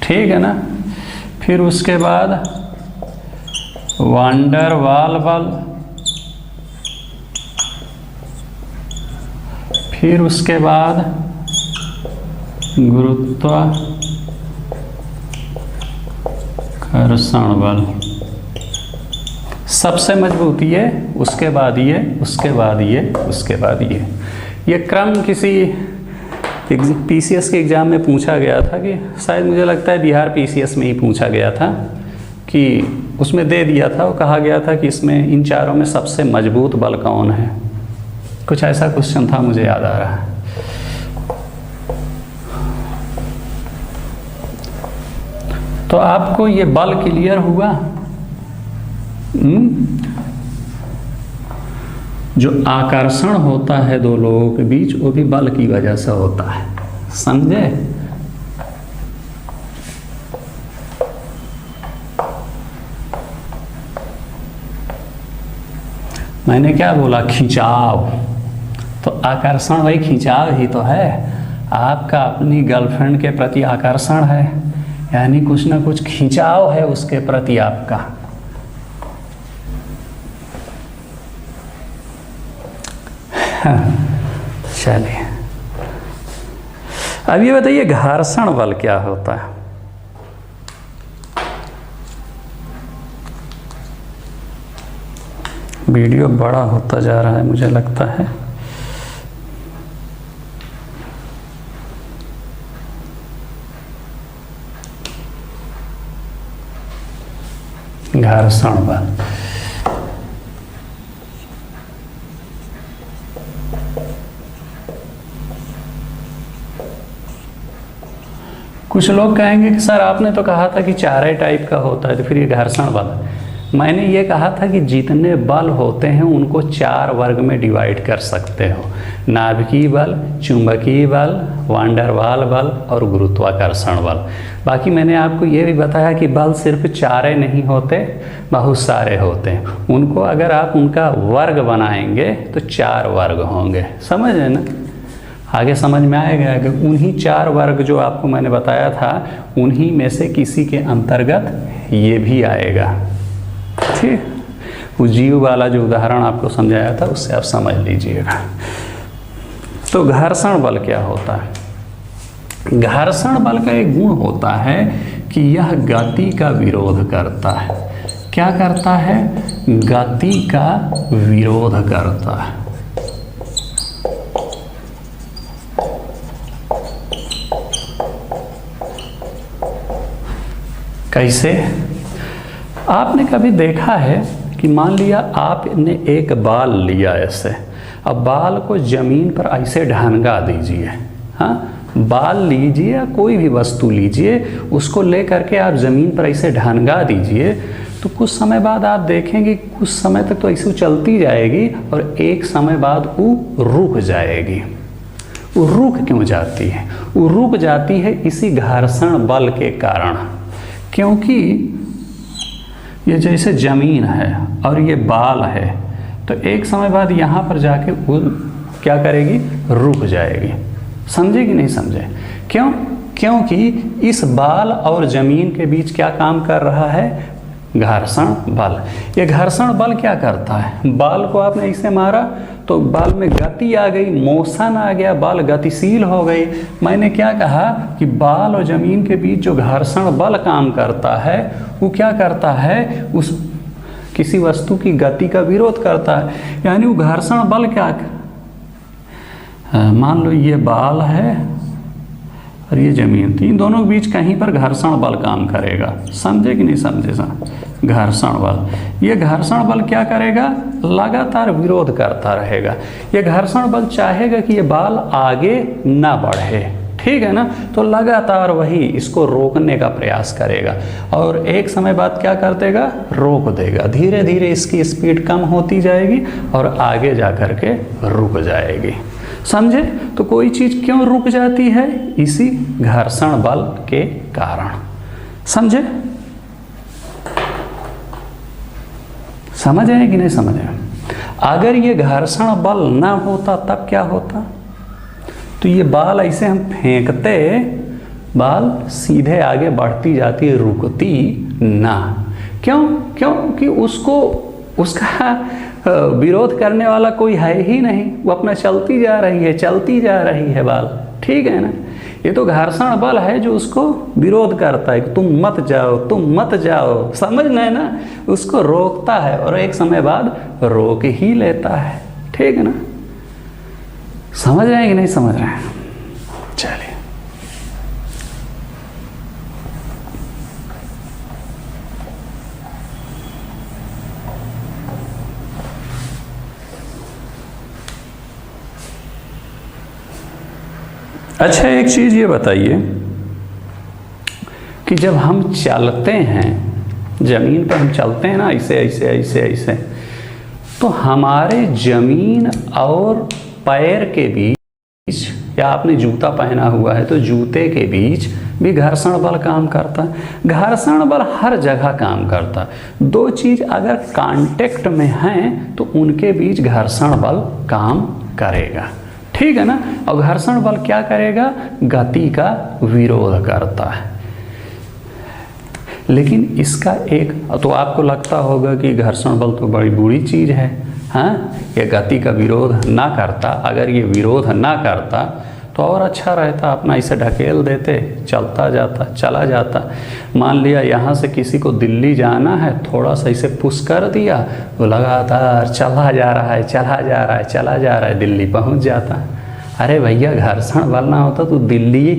ठीक है ना, फिर उसके बाद वांडर वाल बल, फिर उसके बाद गुरुत्वाकर्षण बल सबसे मजबूत ये, उसके बाद ये, उसके बाद ये, उसके बाद ये क्रम किसी पीसीएस के एग्ज़ाम में पूछा गया था कि शायद मुझे लगता है बिहार पीसीएस में ही पूछा गया था कि उसमें दे दिया था, वो कहा गया था कि इसमें इन चारों में सबसे मजबूत बल कौन है, कुछ ऐसा क्वेश्चन था, मुझे याद आ रहा है। तो आपको ये बल क्लियर हुआ? जो आकर्षण होता है दो लोगों के बीच, वो भी बल की वजह से होता है। समझे? मैंने क्या बोला? खिंचाव। तो आकर्षण वही खिंचाव ही तो है। आपका अपनी गर्लफ्रेंड के प्रति आकर्षण है, यानी कुछ ना कुछ खिंचाव है उसके प्रति आपका। चलिए, अब ये बताइए घर्षण बल क्या होता है? वीडियो बड़ा होता जा रहा है मुझे लगता है। घर्षण बल, कुछ लोग कहेंगे कि सर आपने तो कहा था कि चार टाइप का होता है, तो फिर ये घर्षण बल। मैंने ये कहा था कि जितने बल होते हैं उनको 4 वर्ग में डिवाइड कर सकते हो। नाभिकीय बल, चुंबकीय बल, वांडर वाल बल और गुरुत्वाकर्षण बल। बाकी मैंने आपको ये भी बताया कि बल सिर्फ 4 नहीं होते, बहुत सारे होते हैं। उनको अगर आप उनका वर्ग बनाएंगे तो 4 वर्ग होंगे। समझ रहे ना? आगे समझ में आएगा कि उन्हीं 4 वर्ग जो आपको मैंने बताया था, उन्हीं में से किसी के अंतर्गत ये भी आएगा। ठीक, वो जीव वाला जो उदाहरण आपको समझाया था उससे आप समझ लीजिएगा। तो घर्षण बल क्या होता है? घर्षण बल का एक गुण होता है कि यह गति का विरोध करता है। क्या करता है? गति का विरोध करता है। कैसे? आपने कभी देखा है कि मान लिया आपने एक बाल लिया ऐसे, अब बाल को ज़मीन पर ऐसे ढांगा दीजिए। हाँ, बाल लीजिए या कोई भी वस्तु लीजिए, उसको ले करके आप ज़मीन पर ऐसे ढांगा दीजिए, तो कुछ समय बाद आप देखेंगे कुछ समय तक तो ऐसे चलती जाएगी और एक समय बाद वो रुक जाएगी। वो रुक क्यों जाती है? वो रुक जाती है इसी घर्षण बल के कारण, क्योंकि ये जैसे ज़मीन है और ये बाल है, तो एक समय बाद यहाँ पर जाके वो क्या करेगी, रुक जाएगी। समझे कि नहीं समझे? क्यों? क्योंकि इस बाल और ज़मीन के बीच क्या काम कर रहा है, घर्षण बल। ये घर्षण बल क्या करता है, बाल को आपने इसे मारा तो बाल में गति आ गई, मोशन आ गया, बाल गतिशील हो गई। मैंने क्या कहा कि बाल और ज़मीन के बीच जो घर्षण बल काम करता है वो क्या करता है, उस किसी वस्तु की गति का विरोध करता है। यानी वो घर्षण बल क्या, मान लो ये बाल है और ये ज़मीन, तो इन दोनों के बीच कहीं पर घर्षण बल काम करेगा। समझे कि नहीं समझे साहब? घर्षण बल, ये घर्षण बल क्या करेगा, लगातार विरोध करता रहेगा। ये घर्षण बल चाहेगा कि ये बाल आगे ना बढ़े, ठीक है ना, तो लगातार वही इसको रोकने का प्रयास करेगा और एक समय बाद क्या कर देगा, रोक देगा। धीरे धीरे इसकी स्पीड कम होती जाएगी और आगे जा कर के रुक जाएगी। समझे? तो कोई चीज़ क्यों रुक जाती है, इसी घर्षण बल के कारण। समझे? समझ आए कि नहीं समझ आए? अगर ये घर्षण बल ना होता तब क्या होता, तो ये बाल ऐसे हम फेंकते, बाल सीधे आगे बढ़ती जाती, रुकती ना। क्यों? क्योंकि उसको उसका विरोध करने वाला कोई है ही नहीं, वो अपना चलती जा रही है बाल, ठीक है ना। ये तो घर्षण बल है जो उसको विरोध करता है कि तुम मत जाओ, समझना है ना, उसको रोकता है और एक समय बाद रोक ही लेता है, ठीक है ना। समझ रहे हैं कि नहीं समझ रहे हैं? चलिए, अच्छा एक चीज़ ये बताइए कि जब हम चलते हैं, ज़मीन पर हम चलते हैं ना, ऐसे, तो हमारे ज़मीन और पैर के बीच, या आपने जूता पहना हुआ है तो जूते के बीच भी घर्षण बल काम करता है। घर्षण बल हर जगह काम करता है। दो चीज़ अगर कांटेक्ट में हैं तो उनके बीच घर्षण बल काम करेगा, ठीक है ना। और घर्षण बल क्या करेगा, गति का विरोध करता है। लेकिन इसका एक, तो आपको लगता होगा कि घर्षण बल तो बड़ी बुरी चीज़ है, हाँ, ये गति का विरोध ना करता। अगर ये विरोध ना करता तो और अच्छा रहता, अपना इसे ढकेल देते, चला जाता। मान लिया यहाँ से किसी को दिल्ली जाना है, थोड़ा सा इसे पुश कर दिया, वो लगातार चला जा रहा है, दिल्ली पहुँच जाता। अरे भैया, घर्षण बल ना होता तो दिल्ली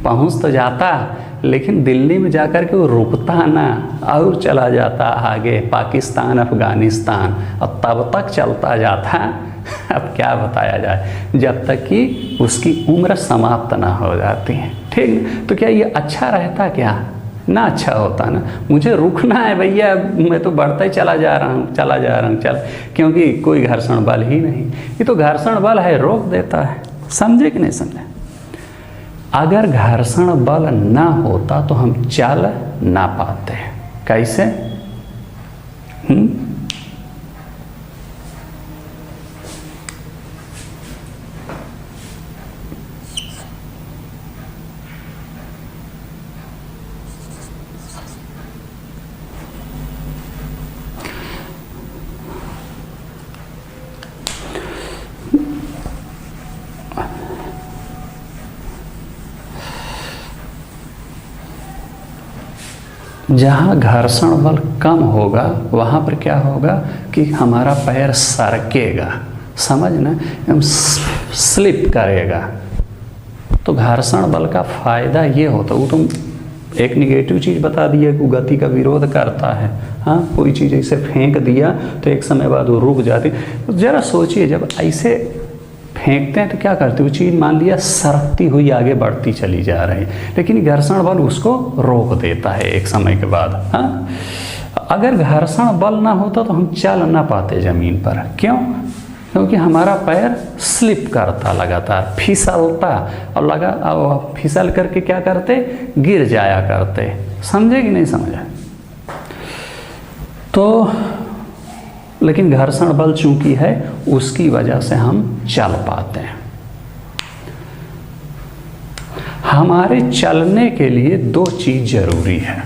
पहुँच तो जाता, लेकिन दिल्ली में जाकर के वो रुकता ना और चला जाता आगे पाकिस्तान, अफ़गानिस्तान, और तब तक चलता जाता। अब क्या बताया जाए, जब तक कि उसकी उम्र समाप्त ना हो जाती है, ठीक। तो क्या ये अच्छा रहता, क्या ना अच्छा होता ना। मुझे रुकना है भैया, मैं तो बढ़ता ही चला जा रहा हूँ, क्योंकि कोई घर्षण बल ही नहीं। ये तो घर्षण बल है, रोक देता है। समझे कि नहीं समझे? अगर घर्षण बल ना होता तो हम चल ना पाते। कैसे? जहाँ घर्षण बल कम होगा वहाँ पर क्या होगा कि हमारा पैर सरकेगा, समझना, हम स्लिप करेगा। तो घर्षण बल का फायदा ये होता, वो तुम एक निगेटिव चीज़ बता दिया कि गति का विरोध करता है। हाँ, कोई चीज़ ऐसे फेंक दिया तो एक समय बाद वो रुक जाती। तो ज़रा सोचिए, जब ऐसे फेंकते हैं तो क्या करते, वो चीज़ मान लिया सरकती हुई आगे बढ़ती चली जा रही, लेकिन घर्षण बल उसको रोक देता है एक समय के बाद। हाँ, अगर घर्षण बल ना होता तो हम चल ना पाते ज़मीन पर। क्यों? क्योंकि हमारा पैर स्लिप करता, लगातार फिसलता, और फिसल करके क्या करते, गिर जाया करते। समझे कि नहीं समझे? तो लेकिन घर्षण बल चूंकि है उसकी वजह से हम चल पाते हैं। हमारे चलने के लिए दो चीज जरूरी है,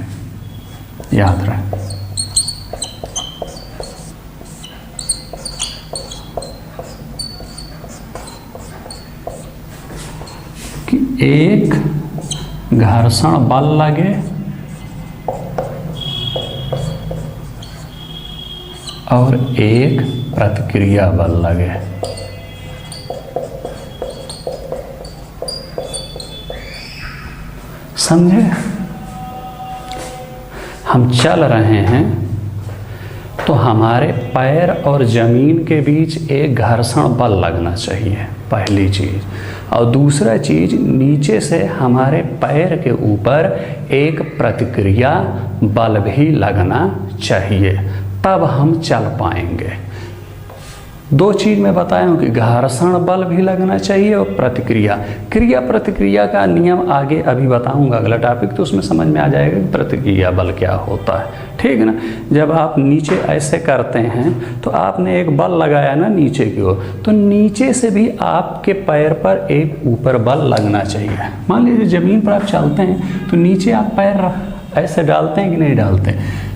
याद रखें। कि एक घर्षण बल लगे और एक प्रतिक्रिया बल लगे। समझे? हम चल रहे हैं तो हमारे पैर और जमीन के बीच एक घर्षण बल लगना चाहिए, पहली चीज। और दूसरा चीज, नीचे से हमारे पैर के ऊपर एक प्रतिक्रिया बल भी लगना चाहिए, तब हम चल पाएंगे। दो चीज मैं बताया हूं कि घर्षण बल भी लगना चाहिए और प्रतिक्रिया। क्रिया प्रतिक्रिया का नियम आगे अभी बताऊंगा, अगला टॉपिक, तो उसमें समझ में आ जाएगा कि प्रतिक्रिया बल क्या होता है। ठीक है ना? जब आप नीचे ऐसे करते हैं तो आपने एक बल लगाया ना नीचे की ओर, तो नीचे से भी आपके पैर पर एक ऊपर बल लगना चाहिए। मान लीजिए जमीन पर आप चलते हैं तो नीचे आप पैर ऐसे डालते हैं कि नहीं डालते,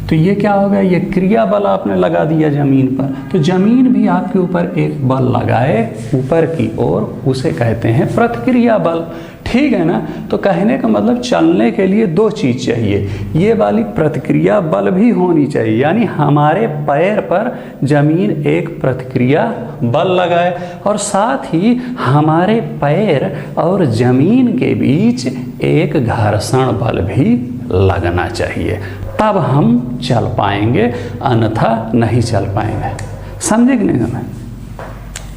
तो ये क्या होगा, ये क्रिया बल आपने लगा दिया जमीन पर, तो जमीन भी आपके ऊपर एक बल लगाए ऊपर की ओर, उसे कहते हैं प्रतिक्रिया बल। ठीक है ना? तो कहने का मतलब चलने के लिए दो चीज चाहिए, ये वाली प्रतिक्रिया बल भी होनी चाहिए, यानी हमारे पैर पर जमीन एक प्रतिक्रिया बल लगाए और साथ ही हमारे पैर और जमीन के बीच एक घर्षण बल भी लगना चाहिए, तब हम चल पाएंगे, अन्यथा नहीं चल पाएंगे। समझे कि नहीं समझे?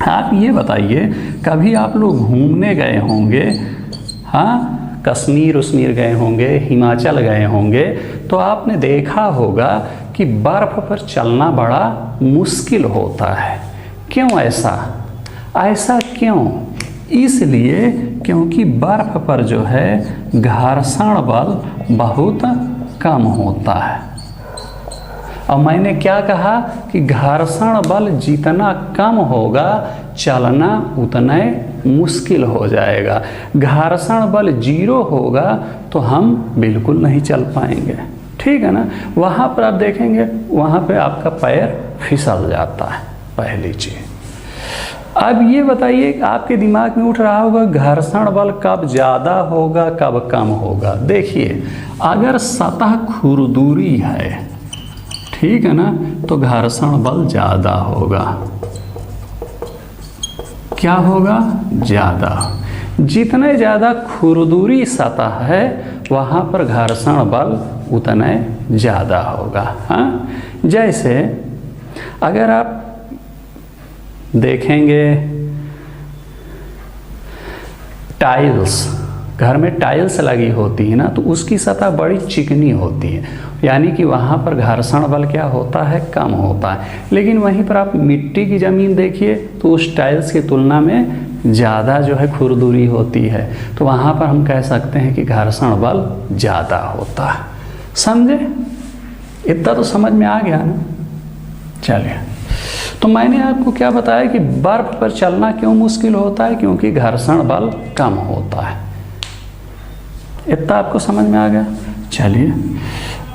आप ये बताइए, कभी आप लोग घूमने गए होंगे, हाँ, कश्मीर उश्मीर गए होंगे, हिमाचल गए होंगे, तो आपने देखा होगा कि बर्फ पर चलना बड़ा मुश्किल होता है। क्यों ऐसा? ऐसा क्यों? इसलिए क्योंकि बर्फ पर जो है घर्षण बल बहुत कम होता है। और मैंने क्या कहा कि घर्षण बल जितना कम होगा चलना उतना मुश्किल हो जाएगा। घर्षण बल 0 होगा तो हम बिल्कुल नहीं चल पाएंगे। ठीक है ना? वहाँ पर आप देखेंगे, वहाँ पे आपका पैर फिसल जाता है, पहली चीज। अब ये बताइए, आपके दिमाग में उठ रहा होगा घर्षण बल कब ज़्यादा होगा कब कम होगा। देखिए, अगर सतह खुरदुरी है, ठीक है ना, तो घर्षण बल ज़्यादा होगा। क्या होगा? ज़्यादा। जितने ज़्यादा खुरदुरी सतह है वहाँ पर घर्षण बल उतने ज़्यादा होगा। हाँ, जैसे अगर आप देखेंगे टाइल्स, घर में टाइल्स लगी होती है ना, तो उसकी सतह बड़ी चिकनी होती है, यानी कि वहाँ पर घर्षण बल क्या होता है? कम होता है। लेकिन वहीं पर आप मिट्टी की ज़मीन देखिए तो उस टाइल्स की तुलना में ज़्यादा जो है खुरदुरी होती है, तो वहाँ पर हम कह सकते हैं कि घर्षण बल ज़्यादा होता है। समझे? इतना तो समझ में आ गया ना? चलिए, तो मैंने आपको क्या बताया कि बर्फ पर चलना क्यों मुश्किल होता है? क्योंकि घर्षण बल कम होता है। इतना आपको समझ में आ गया? चलिए,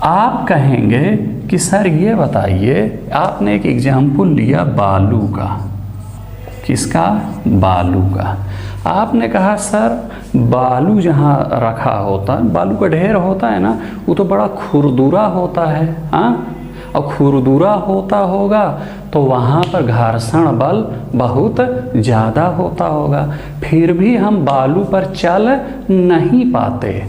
आप कहेंगे कि सर ये बताइए, आपने एक एग्जाम्पल लिया बालू का। किसका? बालू का। आपने कहा सर बालू जहाँ रखा होता है, बालू का ढेर होता है ना, वो तो बड़ा खुरदुरा होता है। हाँ, और खुरदुरा होता होगा तो वहाँ पर घर्षण बल बहुत ज़्यादा होता होगा, फिर भी हम बालू पर चल नहीं पाते।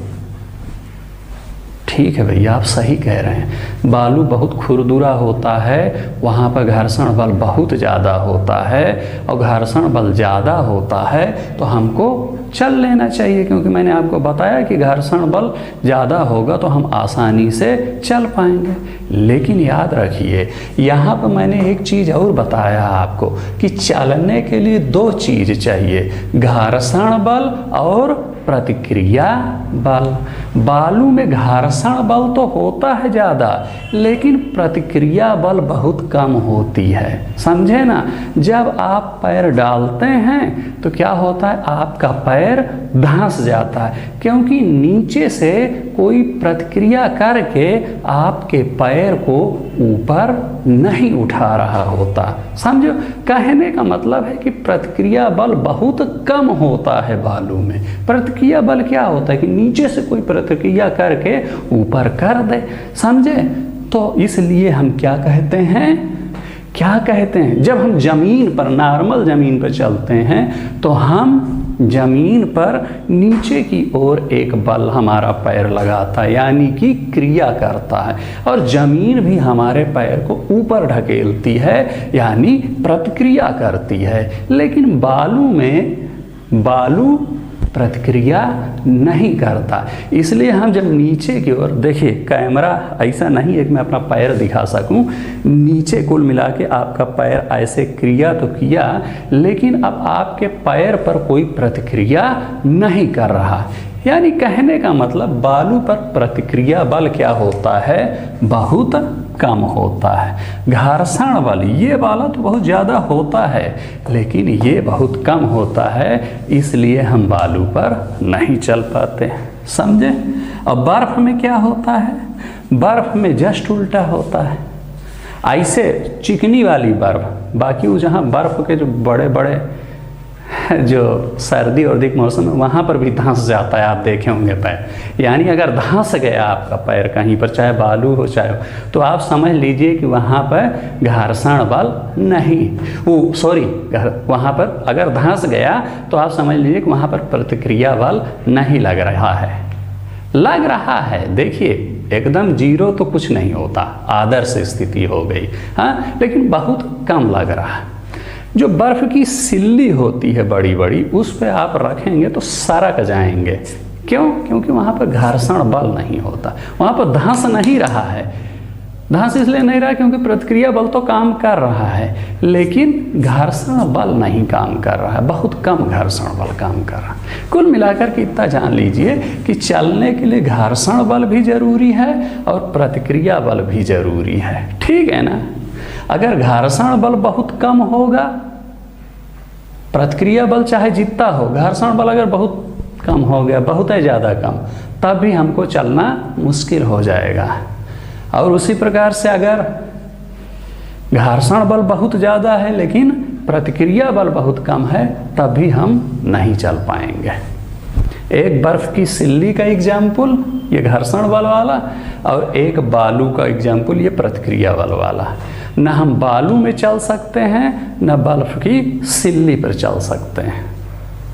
ठीक है भैया, आप सही कह रहे हैं, बालू बहुत खुरदुरा होता है, वहाँ पर घर्षण बल बहुत ज़्यादा होता है, और घर्षण बल ज़्यादा होता है तो हमको चल लेना चाहिए, क्योंकि मैंने आपको बताया कि घर्षण बल ज़्यादा होगा तो हम आसानी से चल पाएंगे। लेकिन याद रखिए, यहाँ पर मैंने एक चीज़ और बताया आपको कि चलने के लिए दो चीज़ चाहिए, घर्षण बल और प्रतिक्रिया बल। बालू में घर्षण बल तो होता है ज़्यादा, लेकिन प्रतिक्रिया बल बहुत कम होती है। समझे ना? जब आप पैर डालते हैं तो क्या होता है, आपका पैर धंस जाता है, क्योंकि नीचे से कोई प्रतिक्रिया करके आपके पैर को ऊपर नहीं उठा रहा होता। समझो, कहने का मतलब है कि प्रतिक्रिया बल बहुत कम होता है बालू में। प्रतिक्रिया बल क्या होता है कि नीचे से कोई प्रतिक्रिया करके ऊपर कर दे। समझे? तो इसलिए हम क्या कहते हैं, जब हम जमीन पर, नॉर्मल जमीन पर चलते हैं तो हम जमीन पर नीचे की ओर एक बल हमारा पैर लगाता है, यानी कि क्रिया करता है, और जमीन भी हमारे पैर को ऊपर ढकेलती है, यानी प्रतिक्रिया करती है। लेकिन बालू प्रतिक्रिया नहीं करता। इसलिए हम जब नीचे की ओर, देखिए कैमरा ऐसा नहीं है कि मैं अपना पैर दिखा सकूं, नीचे कुल मिला के आपका पैर ऐसे क्रिया तो किया, लेकिन अब आपके पैर पर कोई प्रतिक्रिया नहीं कर रहा। यानी कहने का मतलब बालू पर प्रतिक्रिया बल क्या होता है, बहुत कम होता है। घर्षण बल ये वाला तो बहुत ज़्यादा होता है, लेकिन ये बहुत कम होता है, इसलिए हम बालू पर नहीं चल पाते। समझे? और बर्फ में क्या होता है, बर्फ में जस्ट उल्टा होता है। ऐसे चिकनी वाली बर्फ, बाकी वो जहाँ बर्फ के जो बड़े बड़े जो सर्दी और अधिक मौसम में वहाँ पर भी धंस जाता है, आप देखे होंगे पैर। यानी अगर धंस गया आपका पैर कहीं पर, चाहे बालू हो चाहे हो, तो आप समझ लीजिए कि वहाँ पर घर्षण बल नहीं, वहाँ पर अगर धंस गया तो आप समझ लीजिए कि वहाँ पर प्रतिक्रिया बल नहीं लग रहा है। देखिए एकदम जीरो तो कुछ नहीं होता, आदर्श स्थिति हो गई, हाँ, लेकिन बहुत कम लग रहा है। जो बर्फ की सिल्ली होती है बड़ी बड़ी, उस पे आप रखेंगे तो सरक जाएंगे। क्यों? क्योंकि वहाँ पर घर्षण बल नहीं होता, वहाँ पर धंस नहीं रहा है। धंस इसलिए नहीं रहा क्योंकि प्रतिक्रिया बल तो काम कर रहा है, लेकिन घर्षण बल नहीं काम कर रहा है, बहुत कम घर्षण बल काम कर रहा है। कुल मिलाकर के इतना जान लीजिए कि चलने के लिए घर्षण बल भी जरूरी है और प्रतिक्रिया बल भी जरूरी है। ठीक है ना? अगर घर्षण बल बहुत कम होगा, प्रतिक्रिया बल चाहे जितना हो, घर्षण बल अगर बहुत कम हो गया, बहुत है ज़्यादा कम, तब भी हमको चलना मुश्किल हो जाएगा। और उसी प्रकार से अगर घर्षण बल बहुत ज़्यादा है लेकिन प्रतिक्रिया बल बहुत कम है, तब भी हम नहीं चल पाएंगे। एक बर्फ की सिल्ली का एग्जाम्पल ये घर्षण बल वाला, और एक बालू का एग्जाम्पल ये प्रतिक्रिया बल वाला। न हम बालू में चल सकते हैं, न बर्फ की सिल्ली पर चल सकते हैं।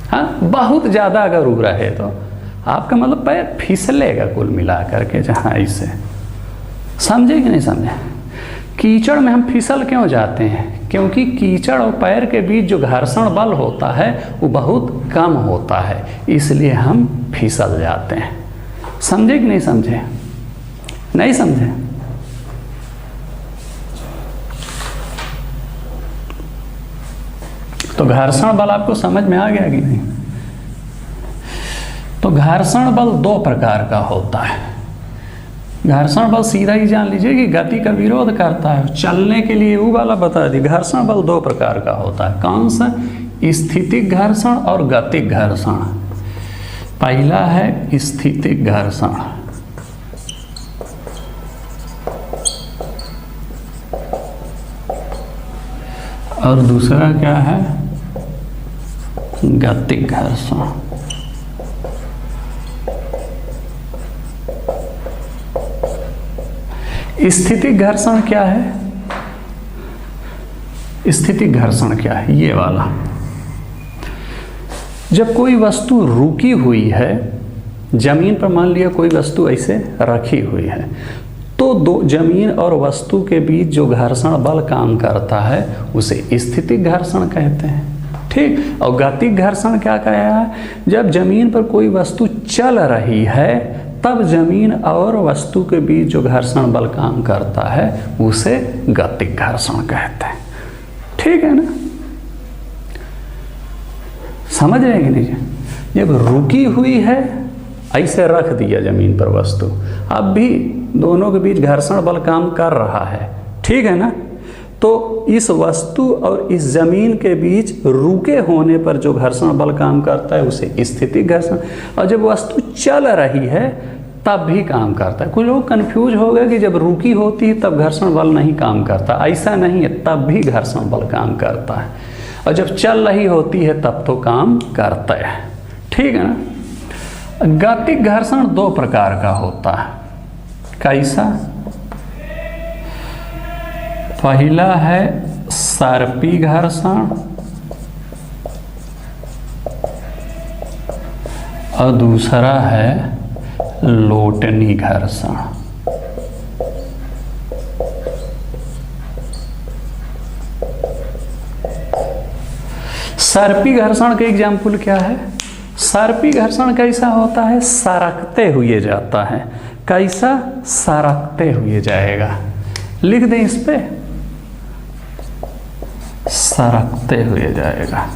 हाँ, बहुत ज़्यादा अगर उग रहे तो आपका मतलब पैर फिसलेगा कुल मिला करके, जहाँ इसे समझे कि नहीं समझे? कीचड़ में हम फिसल क्यों जाते हैं? क्योंकि कीचड़ और पैर के बीच जो घर्षण बल होता है वो बहुत कम होता है, इसलिए हम फिसल जाते हैं। समझे कि नहीं समझे? नहीं समझे? तो घर्षण बल आपको समझ में आ गया कि नहीं? तो घर्षण बल दो प्रकार का होता है। घर्षण बल सीधा ही जान लीजिए कि गति का विरोध करता है, चलने के लिए वो वाला बता दी। घर्षण बल दो प्रकार का होता है। कौन सा? स्थितिक घर्षण और गतिक घर्षण। पहला है स्थितिक घर्षण, और दूसरा क्या है? गतिक घर्षण। स्थितिक घर्षण क्या है? स्थितिक घर्षण क्या है? ये वाला, जब कोई वस्तु रुकी हुई है जमीन पर, मान लिया कोई वस्तु ऐसे रखी हुई है, तो दो जमीन और वस्तु के बीच जो घर्षण बल काम करता है उसे स्थितिक घर्षण कहते हैं। ठीक। और गतिक घर्षण क्या कहा है? जब जमीन पर कोई वस्तु चल रही है तब जमीन और वस्तु के बीच जो घर्षण बल काम करता है उसे गतिक घर्षण कहते हैं। ठीक है ना? समझ रहे कि नहीं? जब रुकी हुई है, ऐसे रख दिया ज़मीन पर वस्तु, अब भी दोनों के बीच घर्षण बल काम कर रहा है, ठीक है ना। तो इस वस्तु और इस ज़मीन के बीच रुके होने पर जो घर्षण बल काम करता है उसे स्थितिक घर्षण, और जब वस्तु चल रही है तब भी काम करता है। कुछ लोग कन्फ्यूज हो गए कि जब रुकी होती है तब घर्षण बल नहीं काम करता, ऐसा नहीं है, तब भी घर्षण बल काम करता है, और जब चल रही होती है तब तो काम करता है, ठीक है ना। गतिक घर्षण दो प्रकार का होता है। कैसा? पहला है सर्पी घर्षण और दूसरा है लोटनी घर्षण। सर्पी घर्षण का एग्जाम्पल क्या है? सर्पी घर्षण कैसा होता है? सरकते हुए जाता है। कैसा? सरकते हुए जाएगा। लिख दें इस पे, सरकते हुए जाएगा।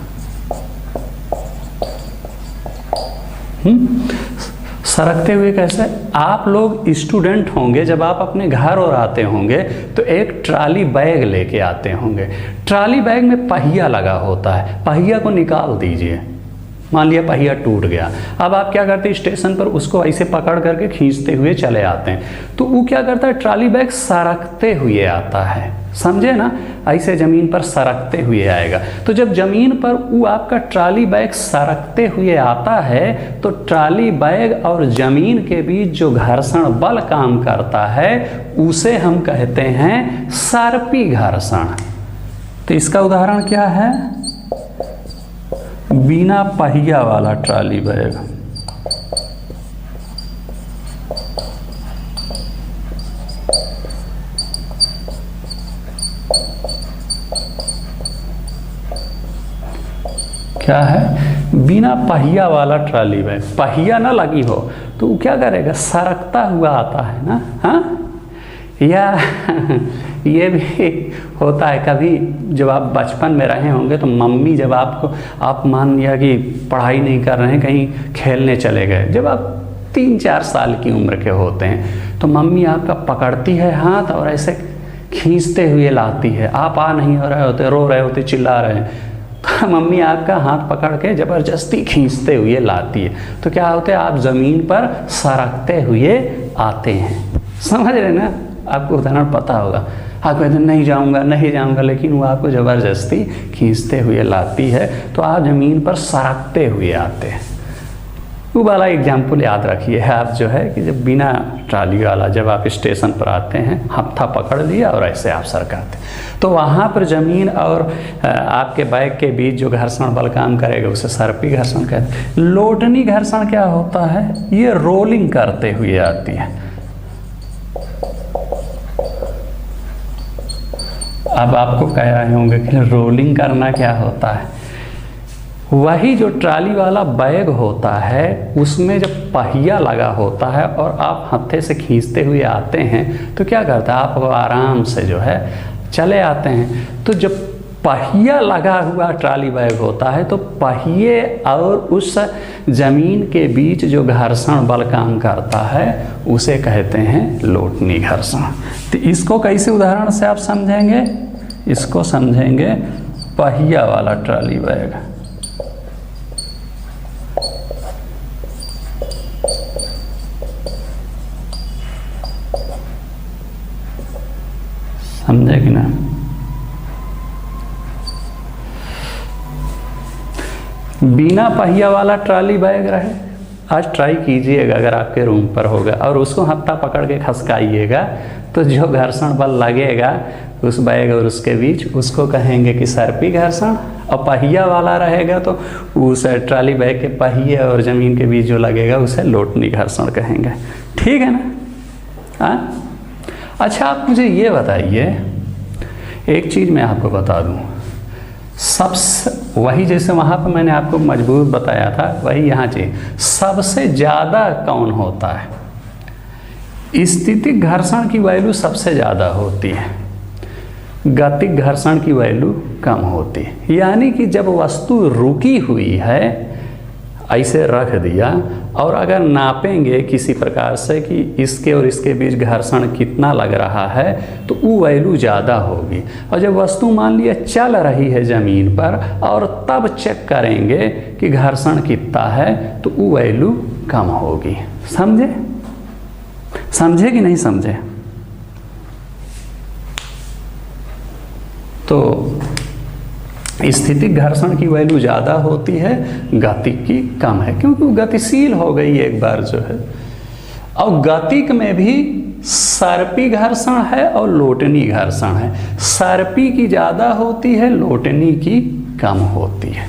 सरकते हुए कैसे? आप लोग स्टूडेंट होंगे, जब आप अपने घर और आते होंगे तो एक ट्रॉली बैग लेके आते होंगे। ट्रॉली बैग में पहिया लगा होता है, पहिया को निकाल दीजिए। मान लिया पहिया टूट गया, अब आप क्या करते हैं? स्टेशन पर उसको ऐसे पकड़ करके खींचते हुए चले आते हैं, तो वो क्या करता है? ट्रॉली बैग सरकते हुए आता है, समझे ना? ऐसे ज़मीन पर सरकते हुए आएगा। तो जब ज़मीन पर वो आपका ट्रॉली बैग सरकते हुए आता है तो ट्रॉली बैग और ज़मीन के बीच जो घर्षण बल काम करता है उसे हम कहते हैं सर्पी घर्षण। तो इसका उदाहरण क्या है? बिना पहिया वाला ट्रॉली बैग। क्या है? बिना पहिया वाला ट्रॉली बैग। पहिया ना लगी हो तो वो क्या करेगा? सरकता हुआ आता है ना। हाँ, या ये भी होता है कभी, जब आप बचपन में रहे होंगे तो मम्मी जब आपको, आप मान लिया कि पढ़ाई नहीं कर रहे हैं, कहीं खेलने चले गए, जब आप 3-4 साल की उम्र के होते हैं तो मम्मी आपका पकड़ती है हाथ और ऐसे खींचते हुए लाती है। आप आ नहीं हो रहे होते, रो रहे होते, चिल्ला रहे हैं, तो मम्मी आपका हाथ पकड़ के ज़बरदस्ती खींचते हुए लाती है। तो क्या होता है? आप ज़मीन पर सरकते हुए आते हैं। समझ रहे ना? आपको उदाहरण पता होगा। आप कहते हैं नहीं जाऊंगा, नहीं जाऊंगा, लेकिन वो आपको ज़बरदस्ती खींचते हुए लाती है, तो आप ज़मीन पर सरकते हुए आते हैं। वो वाला एग्जाम्पल याद रखिए आप, जो है कि जब बिना ट्रॉली वाला, जब आप स्टेशन पर आते हैं, हत्था पकड़ लिया और ऐसे आप सरकाते, तो वहाँ पर ज़मीन और आपके बैग के बीच जो घर्षण बल काम करेगा उसे सर्पी घर्षण कहते हैं। लोटनी घर्षण क्या होता है? ये रोलिंग करते हुए आती है। अब आपको कह रहे होंगे कि रोलिंग करना क्या होता है? वही जो ट्रॉली वाला बैग होता है उसमें जब पहिया लगा होता है और आप हत्थे से खींचते हुए आते हैं तो क्या करता है? आप आराम से जो है चले आते हैं। तो जब पहिया लगा हुआ ट्रॉली बैग होता है तो पहिए और उस ज़मीन के बीच जो घर्षण बल काम करता है उसे कहते हैं लोटनी घर्षण। तो इसको कैसे उदाहरण से आप समझेंगे? इसको समझेंगे पहिया वाला ट्रॉली बैग। समझे कि ना? बिना पहिया वाला ट्रॉली बैग रहे, आज ट्राई कीजिएगा अगर आपके रूम पर होगा, और उसको हत्था पकड़ के खसकाइएगा तो जो घर्षण बल लगेगा उस बैग और उसके बीच उसको कहेंगे कि सर्पी घर्षण। और पहिया वाला रहेगा तो उस ट्रॉली बैग के पहिए और ज़मीन के बीच जो लगेगा उसे लोटनी घर्षण कहेंगे। ठीक है ना? हाँ, अच्छा आप मुझे ये बताइए, एक चीज़ मैं आपको बता दूं, सबसे वही जैसे वहाँ पर मैंने आपको मजबूत बताया था वही यहाँ चीज, सबसे ज़्यादा कौन होता है? स्थितिक घर्षण की वैल्यू सबसे ज़्यादा होती है, गतिक घर्षण की वैल्यू कम होती है। यानी कि जब वस्तु रुकी हुई है ऐसे रख दिया और अगर नापेंगे किसी प्रकार से कि इसके और इसके बीच घर्षण कितना लग रहा है तो वो वैल्यू ज़्यादा होगी। और जब वस्तु मान लिया चल रही है ज़मीन पर और तब चेक करेंगे कि घर्षण कितना है तो वो वैल्यू कम होगी। समझे? समझे कि नहीं समझे? तो स्थितिक घर्षण की वैल्यू ज़्यादा होती है, गतिक की कम है, क्योंकि वो गतिशील हो गई एक बार जो है। और गतिक में भी सर्पी घर्षण है और लोटनी घर्षण है। सर्पी की ज़्यादा होती है, लोटनी की कम होती है।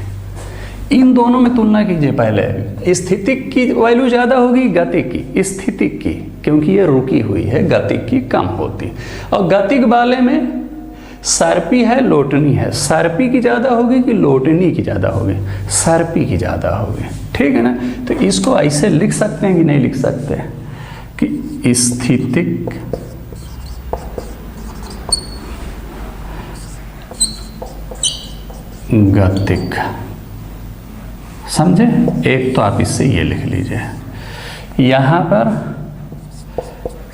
इन दोनों में तुलना कीजिए। पहले स्थितिक की वैल्यू ज़्यादा होगी, गतिक की, स्थितिक की, क्योंकि ये रुकी हुई है, गतिक की कम होती। और गतिक वाले में सर्पी है, लोटनी है। सर्पी की ज़्यादा होगी कि लोटनी की ज़्यादा होगी? सर्पी की ज़्यादा होगी। ठीक है ना? तो इसको ऐसे लिख सकते हैं कि नहीं लिख सकते कि स्थितिक गतिक। समझे? एक तो आप इससे ये लिख लीजिए, यहाँ पर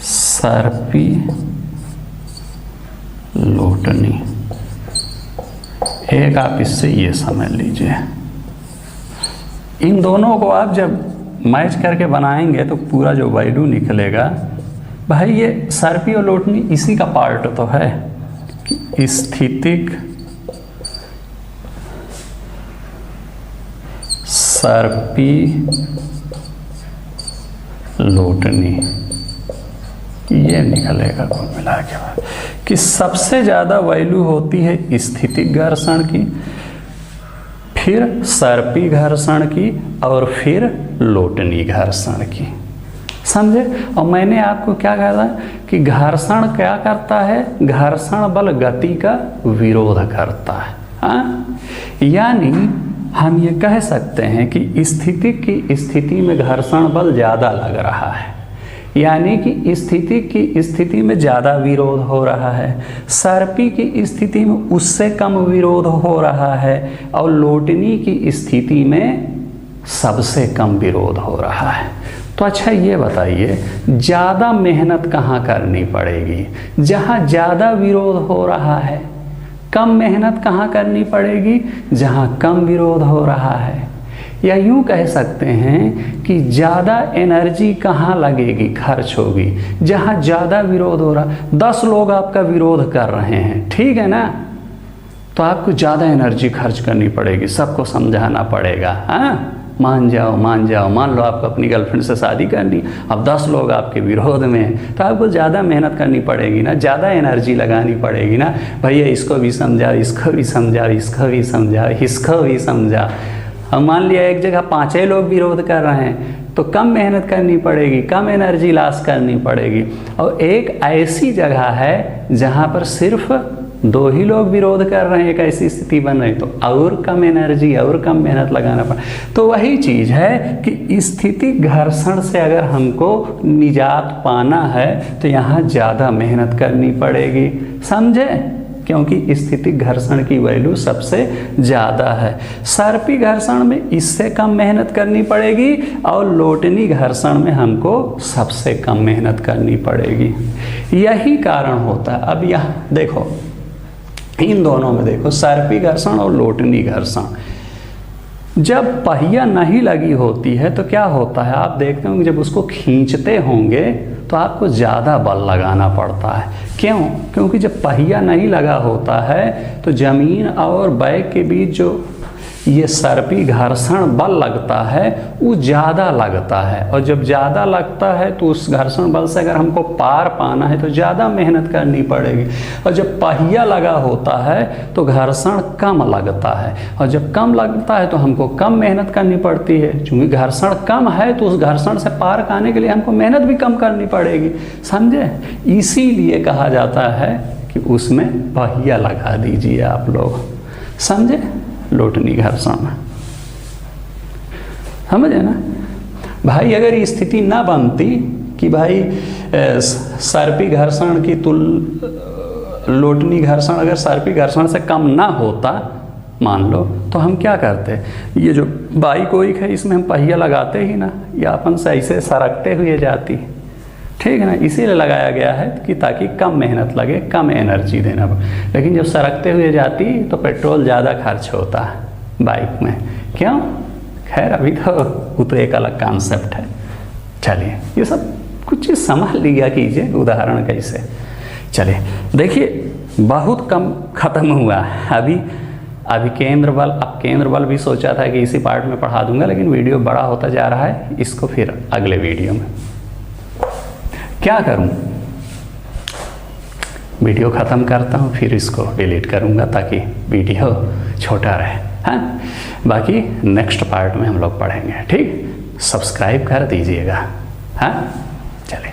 सर्पी लोटनी, एक आप इससे ये समझ लीजिए। इन दोनों को आप जब मैच करके बनाएंगे तो पूरा जो वैल्यू निकलेगा, भाई ये सर्पी और लोटनी इसी का पार्ट तो है कि स्थितिक सर्पी लोटनी, ये निकलेगा कुल मिला के बाद कि सबसे ज़्यादा वैल्यू होती है स्थितिक घर्षण की, फिर सर्पी घर्षण की और फिर लोटनी घर्षण की। समझे? और मैंने आपको क्या कहा था कि घर्षण क्या करता है? घर्षण बल गति का विरोध करता है। हाँ, यानी हम ये कह सकते हैं कि स्थितिक की स्थिति में घर्षण बल ज़्यादा लग रहा है, यानी कि स्थिति की स्थिति में ज़्यादा विरोध हो रहा है, सर्पी की स्थिति में उससे कम विरोध हो रहा है, और लोटनी की स्थिति में सबसे कम विरोध हो रहा है। तो अच्छा ये बताइए, ज़्यादा मेहनत कहाँ करनी पड़ेगी? जहाँ ज़्यादा विरोध हो रहा है। कम मेहनत कहाँ करनी पड़ेगी? जहाँ कम विरोध हो रहा है। या यूँ कह सकते हैं कि ज़्यादा एनर्जी कहाँ लगेगी, खर्च होगी? जहाँ ज़्यादा विरोध हो रहा है। 10 लोग आपका विरोध कर रहे हैं, ठीक है ना? तो आपको ज़्यादा एनर्जी खर्च करनी पड़ेगी, सबको समझाना पड़ेगा। हाँ, मान जाओ मान जाओ। मान लो आपको अपनी गर्लफ्रेंड से शादी करनी, अब 10 लोग आपके विरोध में हैं, तो आपको ज़्यादा मेहनत करनी पड़ेगी ना, ज़्यादा एनर्जी लगानी पड़ेगी ना। भैया इसको भी समझाओ, इसको भी समझाओ, इसको भी समझाओ, इसको भी समझाओ। हम मान लिया एक जगह 5 लोग विरोध कर रहे हैं तो कम मेहनत करनी पड़ेगी, कम एनर्जी लॉस करनी पड़ेगी। और एक ऐसी जगह है जहाँ पर सिर्फ 2 ही लोग विरोध कर रहे हैं, एक ऐसी स्थिति बन रही, तो और कम एनर्जी और कम मेहनत लगाना पड़ा। तो वही चीज़ है कि स्थिति घर्षण से अगर हमको निजात पाना है तो यहाँ ज़्यादा मेहनत करनी पड़ेगी। समझे? क्योंकि स्थितिक घर्षण की वैल्यू सबसे ज़्यादा है। सर्पी घर्षण में इससे कम मेहनत करनी पड़ेगी और लोटनी घर्षण में हमको सबसे कम मेहनत करनी पड़ेगी। यही कारण होता है। अब यहाँ देखो, इन दोनों में देखो, सर्पी घर्षण और लोटनी घर्षण, जब पहिया नहीं लगी होती है तो क्या होता है? आप देखते होंगे जब उसको खींचते होंगे तो आपको ज़्यादा बल लगाना पड़ता है। क्यों? क्योंकि जब पहिया नहीं लगा होता है तो ज़मीन और बैक के बीच जो ये सर्पी घर्षण बल लगता है वो ज़्यादा लगता है, और जब ज़्यादा लगता है तो उस घर्षण बल से अगर हमको पार पाना है तो ज़्यादा मेहनत करनी पड़ेगी। और जब पहिया लगा होता है तो घर्षण कम लगता है, और जब कम लगता है तो हमको कम मेहनत करनी पड़ती है। चूँकि घर्षण कम है तो उस घर्षण से पार पाने के लिए हमको मेहनत भी कम करनी पड़ेगी। समझे? इसीलिए कहा जाता है कि उसमें पहिया लगा दीजिए आप लोग। समझे? लोटनी घर्षण, समझे ना भाई? अगर ये स्थिति ना बनती कि भाई सर्पी घर्षण की लोटनी घर्षण अगर सर्पी घर्षण से कम ना होता, मान लो, तो हम क्या करते, ये जो बाइक वाइक है इसमें हम पहिया लगाते ही ना, या अपन से ऐसे सरकते हुए जाती, ठीक है ना। इसीलिए लगाया गया है कि ताकि कम मेहनत लगे, कम एनर्जी देना पड़े। लेकिन जब सरकते हुए जाती तो पेट्रोल ज़्यादा खर्च होता है बाइक में, क्यों? खैर अभी तो तो एक अलग कॉन्सेप्ट है। चलिए ये सब कुछ चीज़ समझ लिया कीजिए, उदाहरण कैसे। चलिए देखिए, बहुत कम ख़त्म हुआ अभी केंद्र बल। अब केंद्र बल भी सोचा था कि इसी पार्ट में पढ़ा दूंगा, लेकिन वीडियो बड़ा होता जा रहा है, इसको फिर अगले वीडियो में। क्या करूं, वीडियो ख़त्म करता हूं, फिर इसको डिलीट करूंगा ताकि वीडियो छोटा रहे। हाँ, बाकी नेक्स्ट पार्ट में हम लोग पढ़ेंगे, ठीक। सब्सक्राइब कर दीजिएगा। हाँ, चलिए।